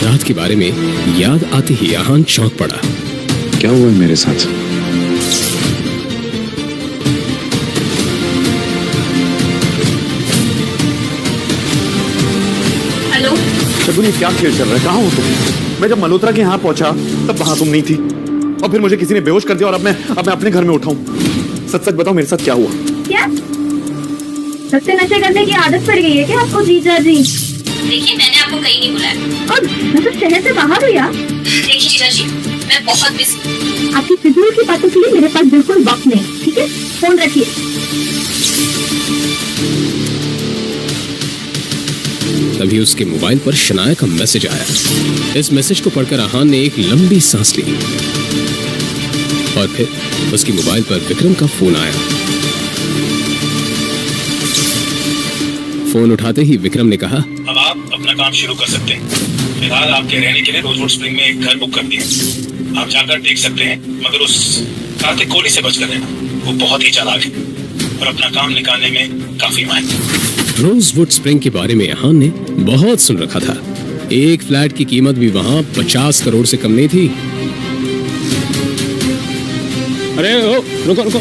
रात के बारे में याद आते ही आहान चौंक पड़ा। क्या हुआ है मेरे साथ? हेलो शगुन, ये क्या खेल चल रहा है? कहाँ हो तुम? मैं जब मल्होत्रा के यहाँ पहुंचा तब वहां तुम नहीं थी, और फिर मुझे किसी ने बेहोश कर दिया और अब मैं अपने घर में उठाऊं। सच सच बताओ मेरे साथ क्या हुआ? क्या सत्य नशे करने की आदत पड़ गई है क्या आपको जीजा जी? देखिए, मैंने आपको कहीं नहीं बुलाया। और मतलब शहर से बाहर हो या? देखिए जीजा जी, मैं बहुत बिजी। आपकी फिजूल की बातों के लिए मेरे पास बिल्कुल वक्त नहीं, ठीक है? फोन रखिए। तभी उसके मोबाइल पर शनाया का मैसेज आया। इस मैसेज को पढ़कर आहान ने एक लंबी सांस ली, और फिर उसके मोबाइल पर विक्रम का फोन आया। फोन उठाते ही विक्रम ने कहा, अब आप अपना काम शुरू कर सकते हैं। फिलहाल आपके रहने के लिए रोजवुड स्प्रिंग में एक घर बुक कर दिया। आप जाकर देख सकते हैं, मगर उस कार्तिक कोहली से बचकर रहना। वो बहुत ही चालाक है और अपना काम निकालने में काफी माहिर। रोजवुड स्प्रिंग के बारे में आहान ने बहुत सुन रखा था। एक फ्लैट की कीमत भी वहां 50 करोड़ से कम नहीं थी। अरे ओ, रुको रुको,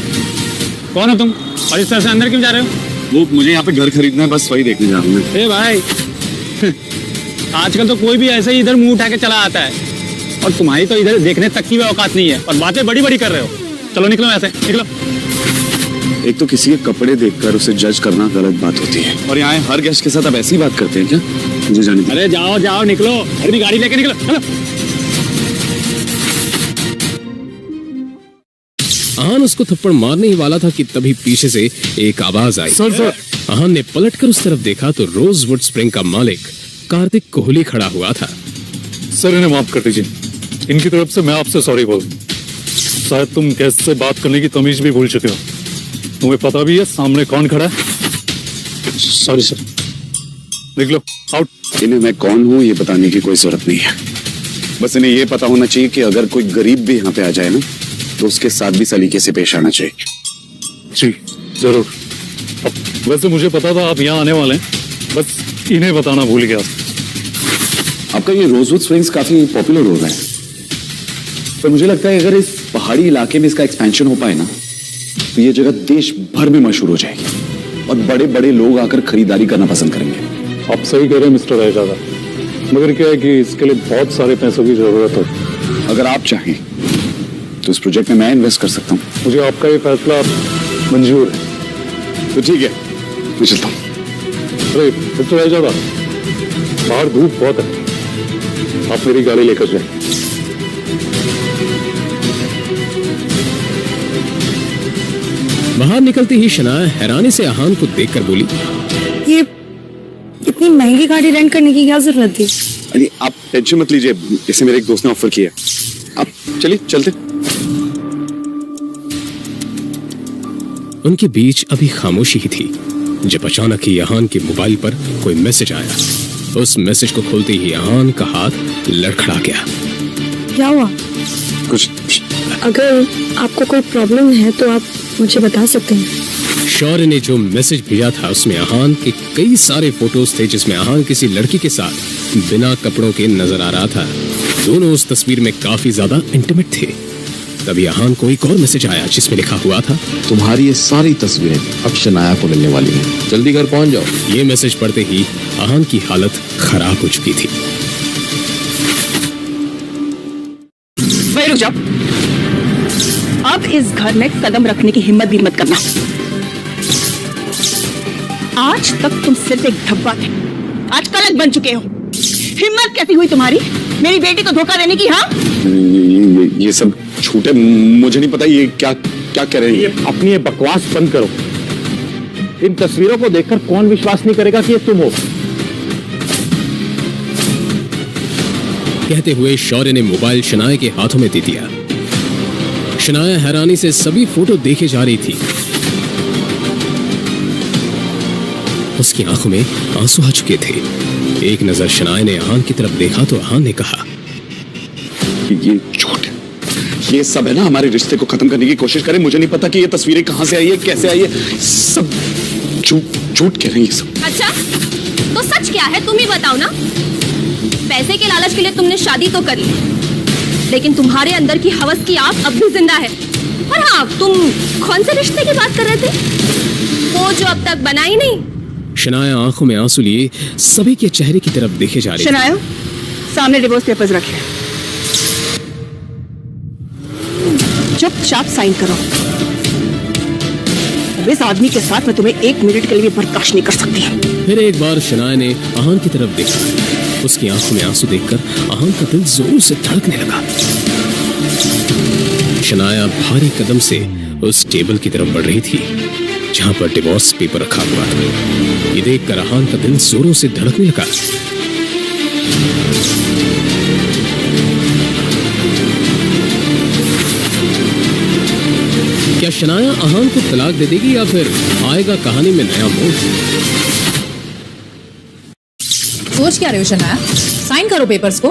कौन हो तुम और इस तरह से अंदर क्यों जा रहे हो? वो मुझे यहाँ पे घर खरीदना है, बस वही देखने जा रहा हूँ। ए भाई आजकल तो कोई भी ऐसे ही इधर मुंह उठा के चला आता है, और तुम्हारी तो इधर देखने तक की भी औकात नहीं है, और बातें बड़ी बड़ी कर रहे हो। चलो निकलो ऐसे, निकलो। एक तो किसी के कपड़े देखकर उसे जज करना गलत बात होती है, और यहाँ हर गेस्ट के साथ आप ऐसी बात करते हैं क्या? मुझे जाने दीजिए। अरे जाओ जाओ, निकलो, अपनी गाड़ी लेके निकलो, चलो। आहान उसको थप्पड़ मारने ही वाला था कि तभी पीछे से एक आवाज आई। सर। आहान ने पलटकर उस तरफ देखा तो रोजवुड स्प्रिंग का मालिक कार्तिक कोहली खड़ा हुआ था। सर, इन्हें माफ कर दीजिए। इनकी तरफ से मैं आपसे सॉरी बोल। शायद तुम गेस्ट से बात करने की तमीज भी भूल चुके हो। तुम्हें पता भी है सामने कौन खड़ा है? Sorry sir. निकलो, आउट। इन्हें मैं कौन हूँ ये बताने की कोई जरूरत नहीं है। बस इन्हें ये पता होना चाहिए कि अगर कोई गरीब भी यहाँ पे आ जाए ना, तो उसके साथ भी सलीके से पेश आना चाहिए। जी जरूर। अब वैसे मुझे पता था आप यहाँ आने वाले हैं, बस इन्हें बताना भूल गया। आपका ये रोजवुड स्प्रिंग्स काफी पॉपुलर हो रहा है, पर मुझे लगता है अगर इस पहाड़ी इलाके में इसका एक्सपेंशन हो पाए ना, तो ये जगह देश भर में मशहूर हो जाएगी और बड़े बड़े लोग आकर खरीदारी करना पसंद करेंगे। आप सही कह रहे हैं मिस्टर रायजादा, मगर क्या है कि इसके लिए बहुत सारे पैसों की जरूरत है। अगर आप चाहें तो इस प्रोजेक्ट में मैं इन्वेस्ट कर सकता हूँ। मुझे आपका ये फैसला मंजूर है। तो ठीक है, मैं चलता हूँ। अरे फिर तो रह जाओ, बाहर धूप बहुत है, आप मेरी गाड़ी लेकर जाए। बाहर निकलते ही शनाया हैरानी से आहान को देखकर बोली, ये इतनी महंगी गाड़ी रेंट करने की क्या जरूरत थी? अरे आप टेंशन मत लीजिए, इसे मेरे एक दोस्त ने ऑफर किया। आप चलिए, चलते। उनके बीच अभी खामोशी ही थी जब अचानक ही आहान के मोबाइल पर कोई मैसेज आया। उस मैसेज को खोलते ही आहान का हाथ लड़खड़ा गया। क्या हुआ? कुछ अगर आपको कोई प्रॉब्लम है तो आप मुझे बता सकते हैं। शौर्य ने जो मैसेज भेजा था उसमें आहान के कई सारे फोटोज थे जिसमें आहान किसी लड़की के साथ बिना कपड़ों के नजर आ रहा था। दोनों उस तस्वीर में काफी ज्यादा इंटीमेट थे। तभी आहान को एक और मैसेज आया जिसमें लिखा हुआ था, तुम्हारी ये सारी तस्वीरें अब शनाया को मिलने वाली हैं, जल्दी घर पहुंच जाओ। ये मैसेज पढ़ते ही आहान की हालत खराब हो चुकी थी। वही रुक जाओ, अब इस घर में कदम रखने की हिम्मत भी मत करना। आज तक तुम सिर्फ एक धब्बा थे, आज कलंक बन चुके हो। हिम्मत कैसी हुई तुम्हारी मेरी बेटी को धोखा देने की? हाँ, ये सब झूठ है, मुझे नहीं पता ये क्या क्या कह रहे हैं। ये अपनी ये बकवास बंद करो। इन तस्वीरों को देखकर कौन विश्वास नहीं करेगा कि ये तुम हो? कहते हुए शौर्य ने मोबाइल शनाया के हाथों में दे दिया। शनाया हैरानी से सभी फोटो देखे जा रही थी। उसकी आंखों में आंसू आ चुके थे। एक नजर शनाया ने आहान की तरफ देखा तो आहान ने कहा, ये झूठ है, ये सब है ना हमारे रिश्ते को खत्म करने की कोशिश करें। मुझे नहीं पता कि ये तस्वीरें कहां से आई है, कैसे आई है, सब झूठ कह रहे हैं ये सब। अच्छा, तो सच क्या है तुम ही बताओ ना। पैसे के लालच के लिए तुमने शादी तो कर ली, लेकिन तुम्हारे अंदर की हवस की आग अब भी जिंदा है। और हाँ, तुम कौन से रिश्ते की बात कर रहे थे? वो जो अब तक बना ही नहीं। शनाया आंखों में आंसू लिए सभी के चेहरे की तरफ देखे जा रही थी। शनाया, सामने डिवोर्स पेपर्स रखे, चुपचाप साइन करो। इस आदमी के साथ मैं तुम्हें 1 मिनट के लिए बर्दाश्त नहीं कर सकती। फिर एक बार शनाया ने आहान की तरफ देखा। उसकी आंखों में आंसू देखकर आहान का दिल जोर से धड़कने लगा। शनाया भारी कदम से उस टेबल की तरफ बढ़ रही थी जहां पर डिवोर्स पेपर रखा हुआ था। ये देखकर आहान का दिल जोरों से धड़कने लगा। क्या शनाया आहान को तलाक दे देगी या फिर आएगा कहानी में नया मोड़? सोच क्या रहे हो शनाया? साइन करो पेपर्स को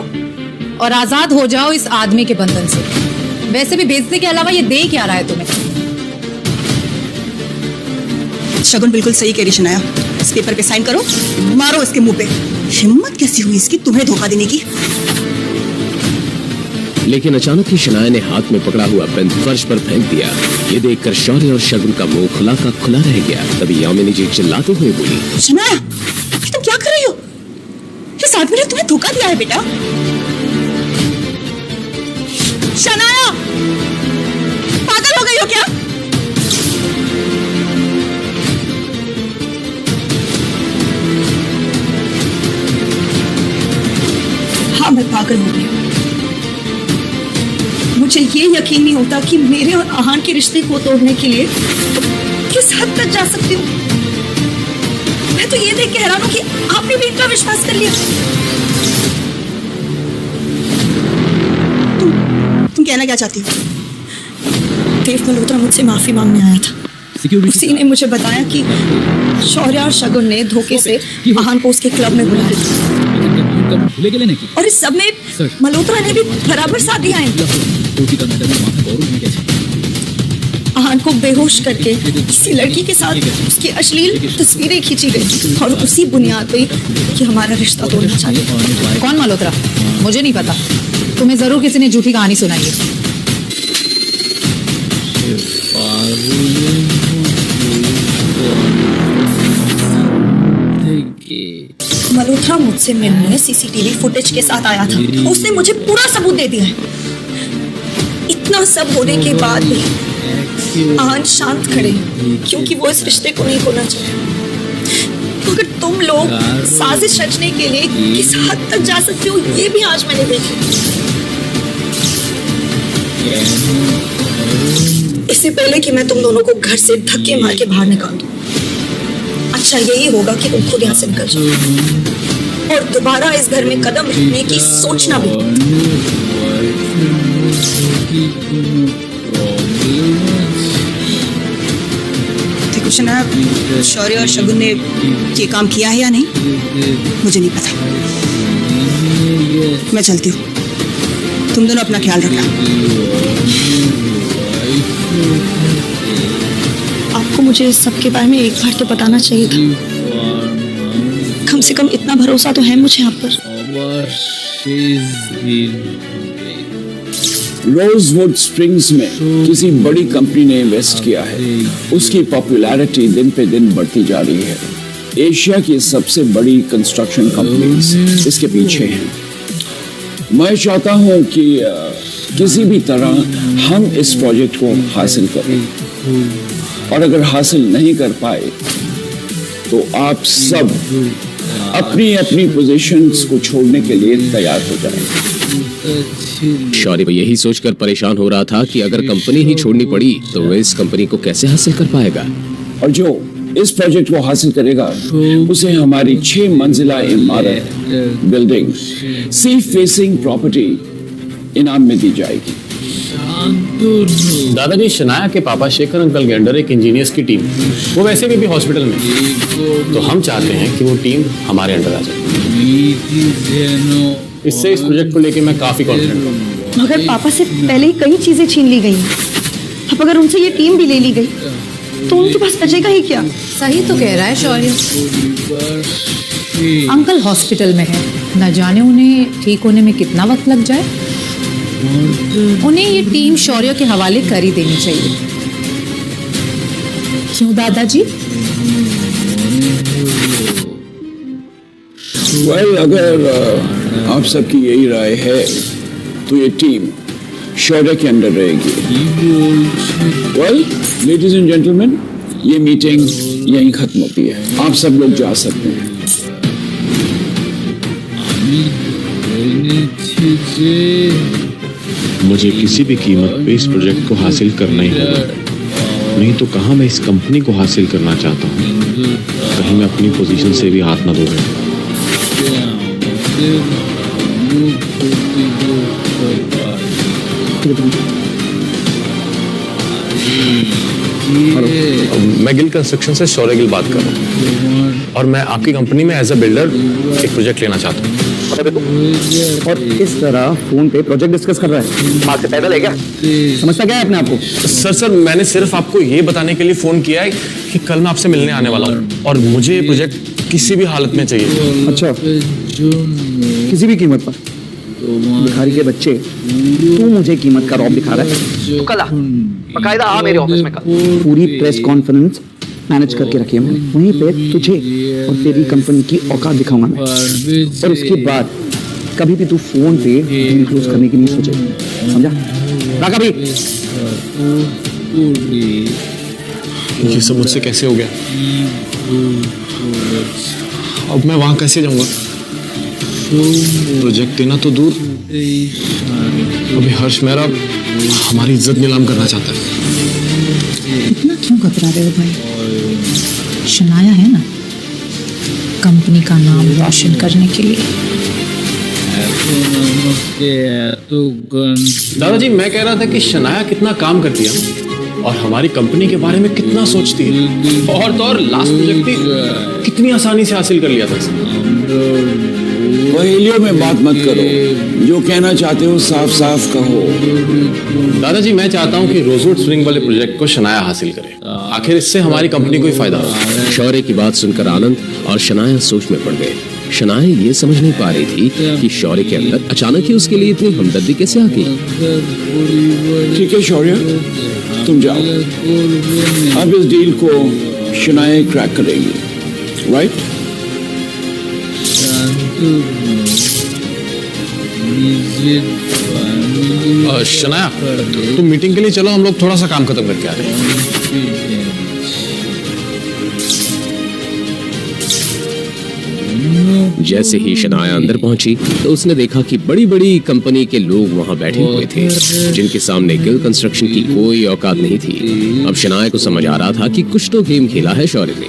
और आजाद हो जाओ इस आदमी के बंधन से। वैसे भी बेइज्जती के अलावा ये दे क्या रहा है तुम्हें? शगुन बिल्कुल सही कह रही शनाया, इस पेपर पे साइन करो, मारो इसके मुंह पे। हिम्मत कैसी हुई इसकी तुम्हें धोखा देने की? लेकिन अचानक ही शनाया ने हाथ में पकड़ा हुआ पेन फर्श पर फेंक दिया। ये देखकर शौर्य और शगुन का मुंह खुला का खुला रह गया। तभी यामिनी जी चिल्लाते हुए बोली, शनाया, तुम क्या कर रही हो? इस आदमी ने तुम्हें धोखा दिया है बेटा। शनाया, पागल हो गई हो क्या? हाँ, मैं पागल हो गई। मुझे ये यकीन नहीं होता कि मेरे और आहान के रिश्ते को तोड़ने के लिए किस हद तक जा सकती हूँ। मैं तो ये देख के हैरान हूँ कि आपने भी इतना विश्वास कर लिया। तुम कहना क्या चाहती हो? देव मल्होत्रा मुझसे माफी मांगने आया था। उसी ने मुझे बताया कि शौर्य और शगुन ने धोखे से आहान को उसके क्लब में बुलाया और इस सब में मल्होत्रा ने भी बराबर साथ दिया है। आहान को बेहोश करके किसी लड़की के साथ उसकी अश्लील तस्वीरें खींची गई और उसी बुनियाद पे कि हमारा रिश्ता तोड़ना चाहते। कौन मल्होत्रा? मुझे नहीं पता। तुम्हें जरूर किसी ने झूठी कहानी सुनाई है। मल्होत्रा मुझसे मिलने सीसीटीवी फुटेज के साथ आया था। उसने मुझे पूरा सबूत दे दिया है। इतना सब होने के बाद भी आज शांत खड़े हैं, क्योंकि वो इस रिश्ते को नहीं खोना चाहते। मगर तुम लोग साजिश रचने के लिए किस हद तक जा सकते हो, ये भी आज मैंने देखा। इससे पहले कि मैं तुम दोनों को घर से धक्के मार के बाहर निकाल दूं, अच्छा यही होगा कि तुम खुद यहाँ से निकल जाओ और दोबारा इस घर में कदम रखने की सोचना भी। देखो शनाया, शौर्य और शगुन ने ये काम किया है या नहीं मुझे नहीं पता। मैं चलती हूँ, तुम दोनों अपना ख्याल रखना। आपको मुझे इस सब के बारे में एक बार तो बताना चाहिए था। कम से कम इतना भरोसा तो है मुझे आप पर। रोजवुड स्प्रिंग्स में किसी बड़ी कंपनी ने इन्वेस्ट किया है। उसकी पॉपुलैरिटी दिन पे दिन बढ़ती जा रही है। एशिया की सबसे बड़ी कंस्ट्रक्शन कंपनीज इसके पीछे हैं। मैं चाहता हूं कि किसी भी तरह हम इस प्रोजेक्ट को हासिल करें, और अगर हासिल नहीं कर पाए तो आप सब अपनी अपनी पोजीशंस को छोड़ने के लिए तैयार हो जाएं। शौर्य यही सोचकर परेशान हो रहा था कि अगर कंपनी ही छोड़नी पड़ी तो वह इस कंपनी को कैसे हासिल कर पाएगा। और जो इस प्रोजेक्ट को हासिल करेगा उसे हमारी 6 मंजिला इमारत बिल्डिंग सी फेसिंग प्रॉपर्टी इनाम में दी जाएगी। दादाजी, शनाया के पापा शेखर अंकल के अंडर एक इंजीनियर्स की टीम, वो वैसे भी हॉस्पिटल में, तो हम चाहते हैं कि वो टीम हमारे अंडर आ जाए। इससे इस प्रोजेक्ट को लेके मैं काफी कॉन्फिडेंट हूँ। मगर पापा से पहले ही कई चीजें छीन ली गई। अब अगर उनसे ये टीम भी ले ली गई तो उनके पास बचेगा ही क्या? सही तो कह रहा है शौर्य। अंकल हॉस्पिटल में है, न जाने उन्हें ठीक होने में कितना वक्त लग जाए। उन्हें ये टीम शौर्य के हवाले कर ही देनी चाहिए। क्यों दादाजी? वेल, अगर आप सबकी यही राय है तो ये टीम शौर्य के अंडर रहेगी। वेल, लेडीज एंड जेंटलमैन, ये मीटिंग यहीं खत्म होती है। आप सब लोग जा सकते हैं। मुझे किसी भी कीमत पे इस प्रोजेक्ट को हासिल करना ही होगा, नहीं तो कहाँ मैं इस कंपनी को हासिल करना चाहता हूँ। कहीं मैं अपनी पोजीशन से भी हाथ ना धो बैठूं। मैं गिल कंस्ट्रक्शन से शौर्य गिल बात कर रहा हूँ, और मैं आपकी कंपनी में एज अ बिल्डर एक प्रोजेक्ट लेना चाहता हूँ। और इस तरह फोन पे प्रोजेक्ट डिस्कस कर रहा है। हाथ से पैदल है क्या? समझता क्या है अपने आपको? सर मैंने सिर्फ आपको ये बताने के लिए फोन किया है कि कल मैं आपसे मिलने आने वाला हूँ, और मुझे ये प्रोजेक्ट किसी भी हालत में चाहिए। अच्छा, किसी भी कीमत पर? भिखारी के बच्चे, तू मुझे कीमत का रौब दिखा रहा है? तो कल आ, बकायदा आ मेरे ऑफिस में कल। पूरी प्रेस कॉन्फ्रेंस मैनेज करके रखी है मैंने। वहीं पे तुझे और तेरी कंपनी की औकात दिखाऊंगा मैं। और उसके बाद कभी भी तू फोन पे डील क्लोज करने की नहीं सोचेगा, समझा? राका भी। ये सब मुझसे कैसे हो गया? अब मैं वहां कैसे जाऊंगा? प्रोजेक्ट देना तो दूर, अभी हर्ष मेरा हमारी इज्जत नीलाम करना चाहता है। इतना क्यों घबरा रहे हो भाई? शनाया है ना, कंपनी का नाम रोशन करने के लिए। दादाजी, मैं कह रहा था कि शनाया कितना काम करती है और हमारी कंपनी के बारे में कितना सोचती है, और तो और लास्ट प्रोजेक्ट भी कितनी आसानी से हासिल कर लिया था इसने। पहेलियों में बात मत करो, जो कहना चाहते हो साफ साफ कहो। दादाजी, मैं चाहता हूं कि रोजवुड स्प्रिंग वाले प्रोजेक्ट को शनाया हासिल करे। आखिर इससे हमारी कंपनी को ही फायदा होगा। शौर्य की बात सुनकर आनंद और शनाया सोच में पड़ गए। शनाया ये समझ नहीं पा रही थी कि शौर्य के अंदर अचानक ही उसके लिए इतनी हमदर्दी कैसे आ गई। ठीक है शौर्य, तुम जाओ। अब इस डील को शनाया क्रैक करेगी, राइट? Is it शनाया, तुम मीटिंग के लिए चलो, हम लोग थोड़ा सा काम खत्म करके आ रहे हैं। जैसे ही शनाया अंदर पहुंची तो उसने देखा कि बड़ी बड़ी कंपनी के लोग वहां बैठे हुए थे, जिनके सामने गिल कंस्ट्रक्शन की कोई औकात नहीं थी। अब शनाया को समझ आ रहा था कि कुछ तो गेम खेला है शौर्य ने।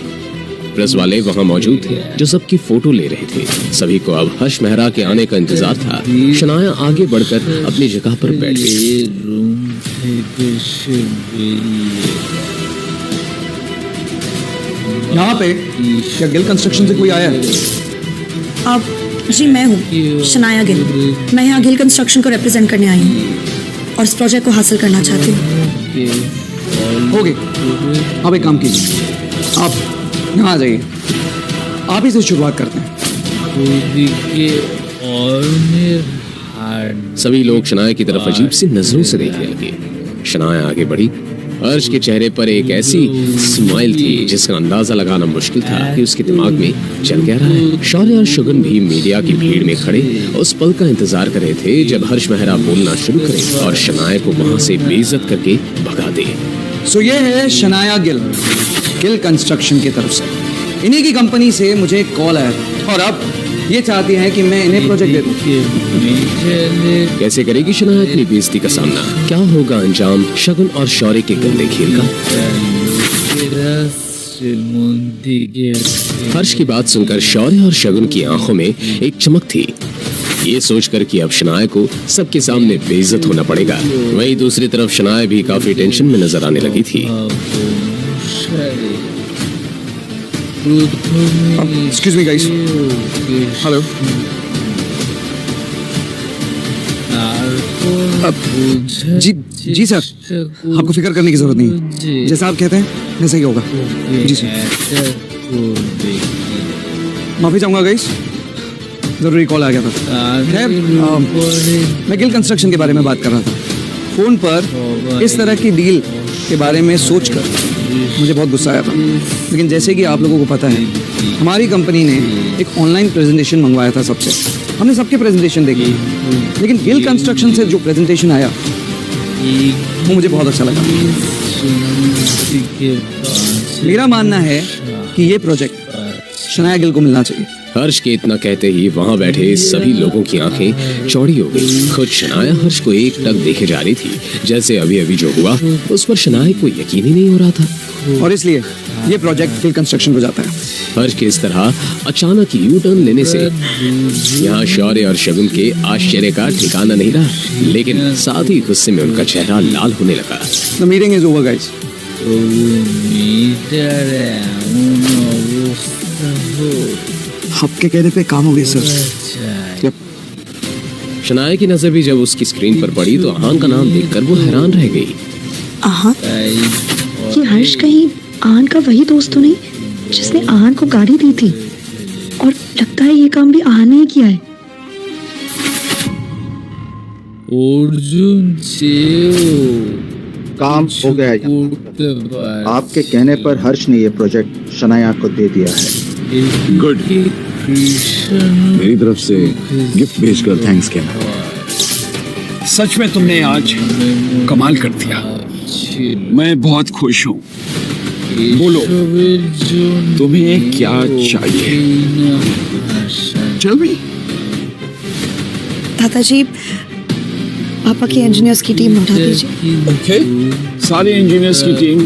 प्रेस वाले वहां मौजूद थे जो सबकी फोटो ले रहे थे। सभी को अब हर्ष मेहरा के आने का इंतजार था। शनाया आगे बढ़कर अपनी जगह पर बैठ गई। यहाँ पे क्या गिल कंस्ट्रक्शन से कोई आया है? आप जी, मैं हूँ शनाया गिल। मैं यहाँ गिल कंस्ट्रक्शन को रिप्रेजेंट करने आई हूँ और इस प्रोजेक्ट को हासिल करना चाहती हूँ। हो गई। आप एक काम कीजिए, आप यहाँ आ जाइए, आप ही से शुरुआत करते हैं। सभी लोग शनाया की तरफ अजीब सी नजरों से देखने लगे। शनाया आगे बढ़ी। हर्ष के चेहरे पर एक ऐसी स्माइल थी जिसका अंदाजा लगाना मुश्किल था कि उसके दिमाग में चल क्या रहा है। शौर्य और शुगन भी मीडिया की भीड़ में खड़े उस पल का इंतजार कर रहे थे जब हर्ष मेहरा बोलना शुरू करे और शनाया को वहां से बेइज्जत करके भगा दे। सो ये है शनाया गिल, गिल कंस्ट्रक्शन की तरफ से। इन्हीं की कंपनी से मुझे एक कॉल आया और अब ये चाहती हैं कि मैं इन्हें प्रोजेक्ट दे दूं। कैसे करेगी शनाया अपनी बेइज्जती का सामना? क्या होगा अंजाम शगुन और शौर्य के गंदे खेल का? हर्ष की बात सुनकर शौर्य और शगुन की आंखों में एक चमक थी, ये सोचकर कि अब शनाया को सबके सामने बेइज्जत होना पड़ेगा। वहीं दूसरी तरफ शनाया भी काफी टेंशन में नजर आने लगी थी। Excuse me guys. हेलो। जी सर, आपको फिक्र करने की जरूरत नहीं, जैसा आप कहते हैं वैसा ही होगा। जी सर। माफी चाहूंगा गाइस, जरूरी कॉल आ गया था। खैर, मैं गिल कंस्ट्रक्शन के बारे में बात कर रहा था। फोन पर इस तरह की डील के बारे में सोचकर मुझे बहुत गुस्सा आया था, लेकिन जैसे कि आप लोगों को पता है, हमारी कंपनी ने एक ऑनलाइन प्रेजेंटेशन मंगवाया था सबसे। हमने सबके प्रेजेंटेशन देखे, लेकिन गिल कंस्ट्रक्शन से जो प्रेजेंटेशन आया वो मुझे बहुत अच्छा लगा। मेरा मानना है कि ये प्रोजेक्ट शनाया गिल को मिलना चाहिए। हर्ष के इतना कहते ही वहां बैठे सभी लोगों की आंखें चौड़ी हो गई। खुद शनाया हर्ष को एक टक देखे जा रही थी, जैसे अभी अभी जो हुआ उस पर शनाया को यकीन ही नहीं हो रहा था। और इसलिए ये प्रोजेक्ट गिल कंस्ट्रक्शन को जाता है। हर्ष के इस तरह अचानक यू टर्न लेने से यहाँ शौर्य और शगुन के आश्चर्य का ठिकाना नहीं रहा, लेकिन साथ ही गुस्से में उनका चेहरा लाल होने लगा। The meeting is over, guys. आपके कहने पे काम हो गया सर। शनाया की नजर भी जब उसकी स्क्रीन पर पड़ी तो आहान का नाम देखकर वो हैरान रह गई। आहान? ये हर्ष कहीं आहान का वही दोस्त तो नहीं जिसने आहान को गाड़ी दी थी? और लगता है ये काम भी आहान ने ही किया है। काम हो गया है। आपके कहने पर हर्ष ने ये प्रोजेक्ट शनाया को दे दिया है। गुड। मेरी तरफ से गिफ्ट भेजकर थैंक्स कहना। सच में तुमने आज कमाल कर दिया। मैं बहुत खुश हूँ। बोलो, तुम्हें क्या चाहिए? चल दादाजी, पापा की इंजीनियर्स की टीम उठा दीजिए। ओके, सारे इंजीनियर्स की टीम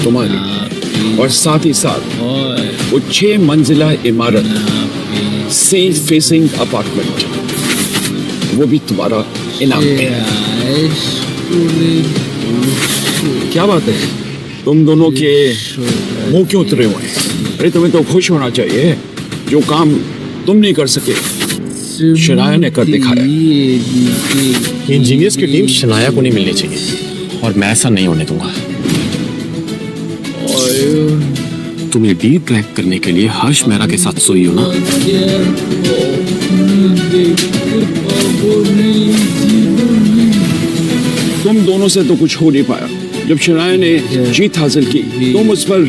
तुम्हारी, और साथ ही साथ वो 6 मंजिला इमारत, सी फेसिंग अपार्टमेंट, वो भी तुम्हारा इनाम है। क्या बात है, तुम दोनों के मुंह क्यों उतरे हुए हैं? अरे तुम्हें तो खुश होना चाहिए। जो काम तुम नहीं कर सके शनाया ने कर दिखाया। इंजीनियर्स की टीम शनाया को नहीं मिलनी चाहिए और मैं ऐसा नहीं होने दूंगा। तुम ये डील क्रैक करने के लिए हर्ष मेहरा के साथ सोई हो ना? तुम दोनों से तो कुछ हो नहीं पाया। जब शनाया ने जीत हासिल की, तुम उस पर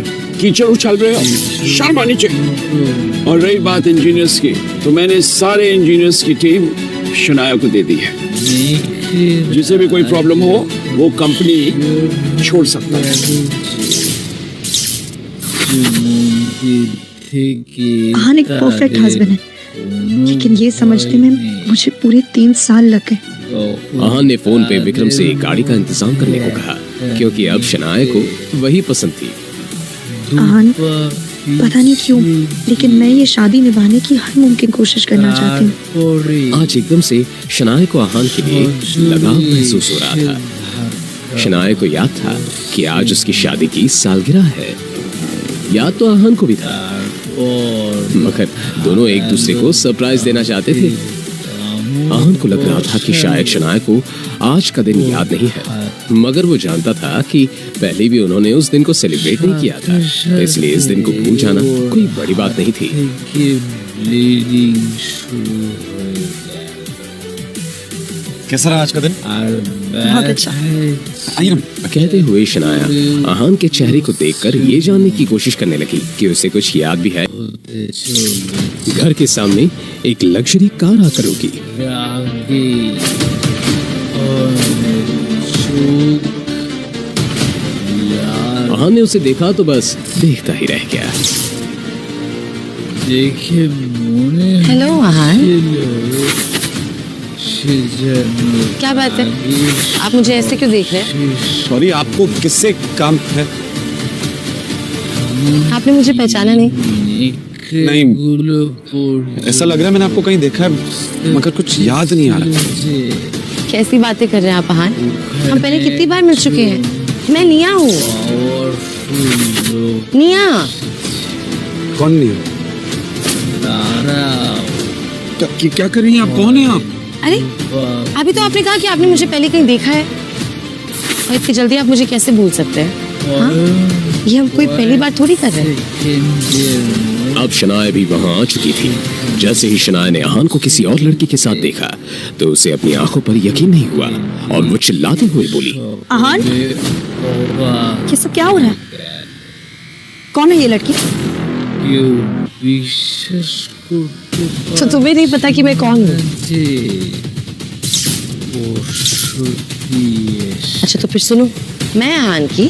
कीचड़ उछाल रहे हो। शर्म आनी चाहिए। और रही बात इंजीनियर्स की, तो मैंने सारे इंजीनियर्स की टीम शनाया को दे दी है। जिसे भी कोई प्रॉब्लम हो वो कंपनी छोड़ सकता है। आहान एक परफेक्ट हस्बैंड है, लेकिन ये समझने में मुझे पूरे 3 साल लग गए। आहान ने फोन पे विक्रम से एक गाड़ी का इंतजाम करने को कहा, क्योंकि अब शनाया को वही पसंद थी। आहान, पता नहीं क्यों, लेकिन मैं ये शादी निभाने की हर मुमकिन कोशिश करना चाहती हूँ। आज एकदम से शनाया को आहान के लिए लगाव महसूस हो रहा था। शनाया को याद था कि आज उसकी शादी की सालगिरह है। याद तो आहान को भी था, मगर दोनों एक दूसरे को सरप्राइज देना चाहते थे। आहान को लग रहा था कि शायद शनाया को आज का दिन याद नहीं है, मगर वो जानता था कि पहले भी उन्होंने उस दिन को सेलिब्रेट नहीं किया था, इसलिए इस दिन को भूल जाना कोई बड़ी बात नहीं थी। कैसा रहा आज का दिन? बहुत अच्छा। कहते हुए शनाया आहान के चेहरे को देखकर ये जानने की कोशिश करने लगी कि उसे कुछ याद भी है। घर के सामने एक लग्जरी कार आकर रुकी। आहान ने उसे देखा तो बस देखता ही रह गया। हेलो आहान, क्या बात है, आप मुझे ऐसे क्यों देख रहे हैं? सॉरी, आपको किससे काम है? आपने मुझे पहचाना नहीं? नहीं, ऐसा लग रहा है मैंने आपको कहीं देखा है, मगर कुछ याद नहीं आ रहा। कैसी बातें कर रहे हैं आप आहान? हम पहले कितनी बार मिल चुके हैं। मैं निया हूँ। निया। कौन निया? क्या कर रही हैं आप? कौन है आप? अरे अभी तो आपने कहा कि आपने मुझे पहले कहीं देखा है, और इतनी जल्दी आप मुझे कैसे भूल सकते हैं? हाँ? ये हम कोई पहली बार थोड़ी कर रहे हैं। अब शनाया भी वहां आ चुकी थी। जैसे ही शनाया ने आहान को किसी और लड़की के साथ देखा तो उसे अपनी आंखों पर यकीन नहीं हुआ और वो चिल्लाते हुए बोली, आहान, ये सब क्या हो रहा है? कौन है ये लड़की? तो तुम्हें नहीं पता कि मैं कौन हूँ? अच्छा तो फिर सुनो, मैं आहान की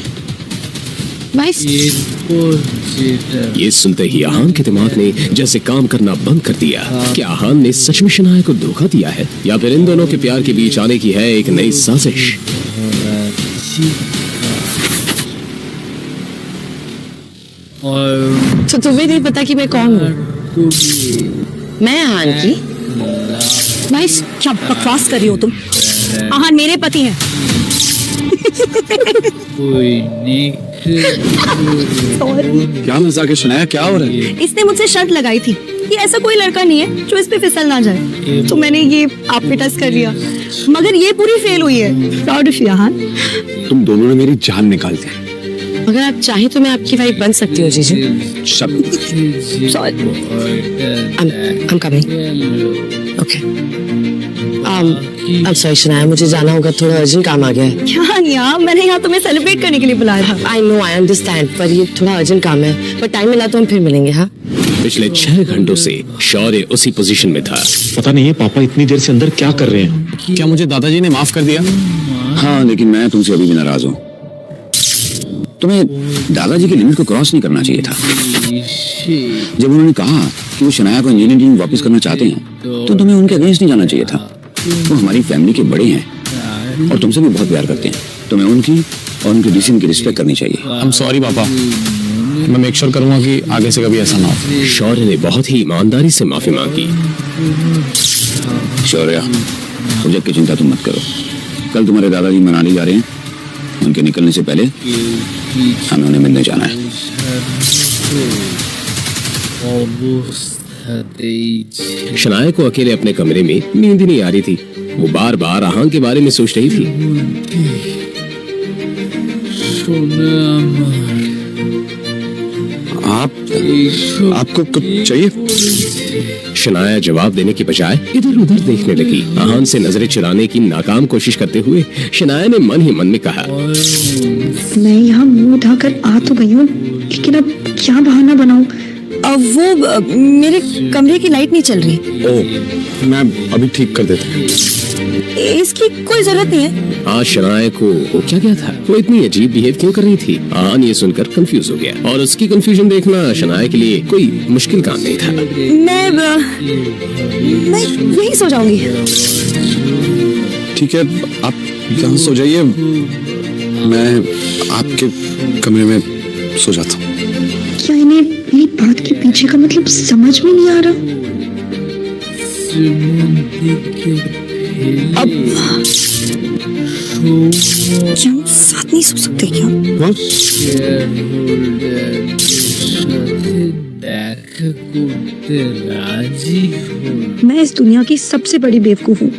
वाइफ। ये सुनते ही आहान के दिमाग ने जैसे काम करना बंद कर दिया। क्या आहान ने सच में शनाया को धोखा दिया है, या फिर इन दोनों के प्यार के बीच आने की है एक नई साजिश? तो तुम्हें नहीं पता कि मैं कौन हूँ? मैं आहान की वाइफ। क्या बकवास कर रही हो तुम? आहान मेरे पति हैं। क्या मजाक है शनाया, क्या हो रहा है? इसने मुझसे शर्त लगाई थी कि ऐसा कोई लड़का नहीं है जो इस पे फिसल ना जाए, तो मैंने ये आप पे टच कर लिया, मगर ये पूरी फेल हुई है। Proud of you Aahan. तुम दोनों ने मेरी जान निकाल दी। अगर आप चाहें तो मैं आपकी वाइफ बन सकती हूँ जीजू। I'm coming. Okay. I'm sorry Shanaya, मुझे जाना होगा, थोड़ा अर्जेंट काम आ गया है। क्या निया, मैंने यहाँ तुम्हें सेलिब्रेट करने के लिए बुलाया था। I know, I understand, पर ये थोड़ा अर्जेंट काम है, पर टाइम मिला तो हम फिर मिलेंगे। हाँ, पिछले 6 घंटों से शौर्य उसी पोजीशन में था। पता नहीं है पापा इतनी देर से अंदर क्या कर रहे हैं। क्या मुझे दादाजी ने माफ कर दिया? हाँ, लेकिन मैं तुमसे अभी भी नाराज हूँ। तुम्हें दादाजी की लिमिट को क्रॉस नहीं करना चाहिए था। जब उन्होंने कहा कि वो शनाया को इंजीनियरिंग वापस करना चाहते हैं तो तुम्हें उनके अगेंस्ट नहीं जाना चाहिए था। वो हमारी फैमिली के बड़े हैं और तुमसे भी बहुत प्यार करते हैं। तुम्हें उनकी और उनके डिसीजन की रिस्पेक्ट करनी चाहिए। I'm sorry पापा, मैं मेक श्योर करूंगा कि आगे से कभी ऐसा ना हो। शौर्य ने बहुत ही ईमानदारी से माफी मांगी। शौर्य, प्रोजेक्ट की चिंता तुम मत करो। कल तुम्हारे दादाजी मनाली जा रहे हैं, उनके निकलने से पहले हमें उन्हें मिलने जाना है। शनाया को अकेले अपने कमरे में नींद नहीं आ रही थी। वो बार बार आहान के बारे में सोच रही थी। आपको कुछ चाहिए? शनाया जवाब देने की बजाय इधर उधर देखने लगी। आहान से नजरें चुराने की नाकाम कोशिश करते हुए शनाया ने मन ही मन में कहा, मैं यहाँ मुंह उठाकर आ तो गई हूँ, लेकिन अब क्या बहाना बनाऊं? वो मेरे कमरे की लाइट नहीं चल रही। ओह, मैं अभी ठीक कर देता हूँ। इसकी कोई जरूरत नहीं है। आज शनाया को क्या क्या था, वो इतनी अजीब बिहेव क्यों कर रही थी। आहान ये सुनकर कंफ्यूज हो गया और उसकी कंफ्यूजन देखना शनाया के लिए कोई मुश्किल काम नहीं था। मैं यहीं सो जाऊंगी। ठीक है, आप यहाँ सो जाइए, मैं आपके कमरे में सो जाता हूँ। क्या इन्हें मेरी बात के पीछे का मतलब समझ में नहीं आ रहा? अब क्या हम साथ नहीं सो सकते क्या? मैं इस दुनिया की सबसे बड़ी बेवकूफ हूँ।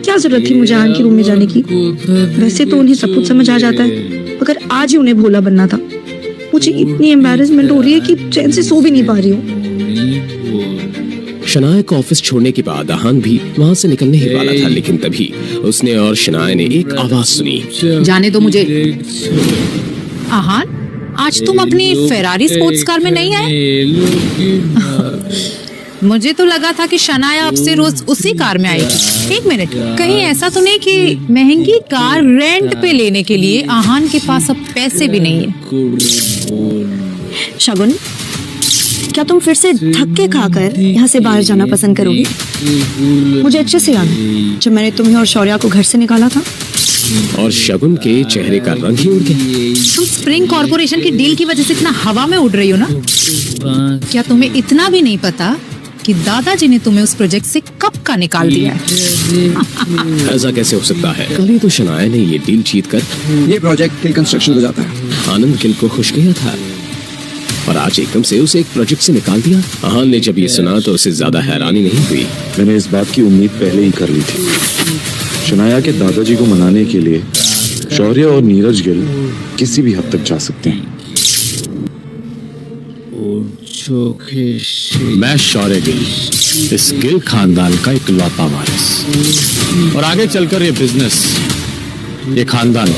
क्या जरूरत थी मुझे आहान के रूम में जाने की? वैसे तो उन्हें सब कुछ समझ आ जाता है, मगर आज ही उन्हें भोला बनना था। मुझे इतनी एम्बैरेसमेंट हो रही है कि चैन से सो भी नहीं पा रही हूँ। शनाया को ऑफिस छोड़ने के बाद आहान भी वहाँ से निकलने ही वाला था, लेकिन तभी उसने और शनाया ने एक आवाज सुनी। जाने दो मुझे। आहान, आज तुम अपनी फेरारी स्पोर्ट्स कार में नहीं आए? मुझे तो लगा था कि शनाया अब से रोज उसी कार में आएगी। एक मिनट, कहीं ऐसा तो नहीं कि महंगी कार रेंट पे लेने के लिए आहान के पास अब पैसे भी नहीं है? शगुन, क्या तुम फिर से धक्के खाकर यहाँ से बाहर जाना पसंद करोगी? मुझे अच्छे से याद है जब मैंने तुम्हें और शौर्या को घर से निकाला था। और शगुन के चेहरे का रंग ही उड़ गया। तुम स्प्रिंग कॉर्पोरेशन की डील की वजह से इतना हवा में उड़ रही हो ना? क्या तुम्हें इतना भी नहीं पता कि दादाजी ने तुम्हें उस प्रोजेक्ट से कब का निकाल दिया है? ऐसा कैसे हो सकता है? कल ही तो शनाया ने ये डील जीत कर ये प्रोजेक्ट किल कंस्ट्रक्शन हो जाता है। आनंद किल को खुश किया था और आज एकदम से उसे एक प्रोजेक्ट से निकाल दिया। आहान ने जब ये सुना तो उसे ज्यादा हैरानी नहीं हुई। मैंने इस बात की उम्मीद पहले ही कर ली थी। शनाया के दादाजी को मनाने के लिए शौर्य और नीरज गिल किसी भी हद तक जा सकते हैं। मैं शौर्य गिल, इस गिल खानदान का इकलौता वारिस, और आगे चलकर ये बिजनेस, ये खानदान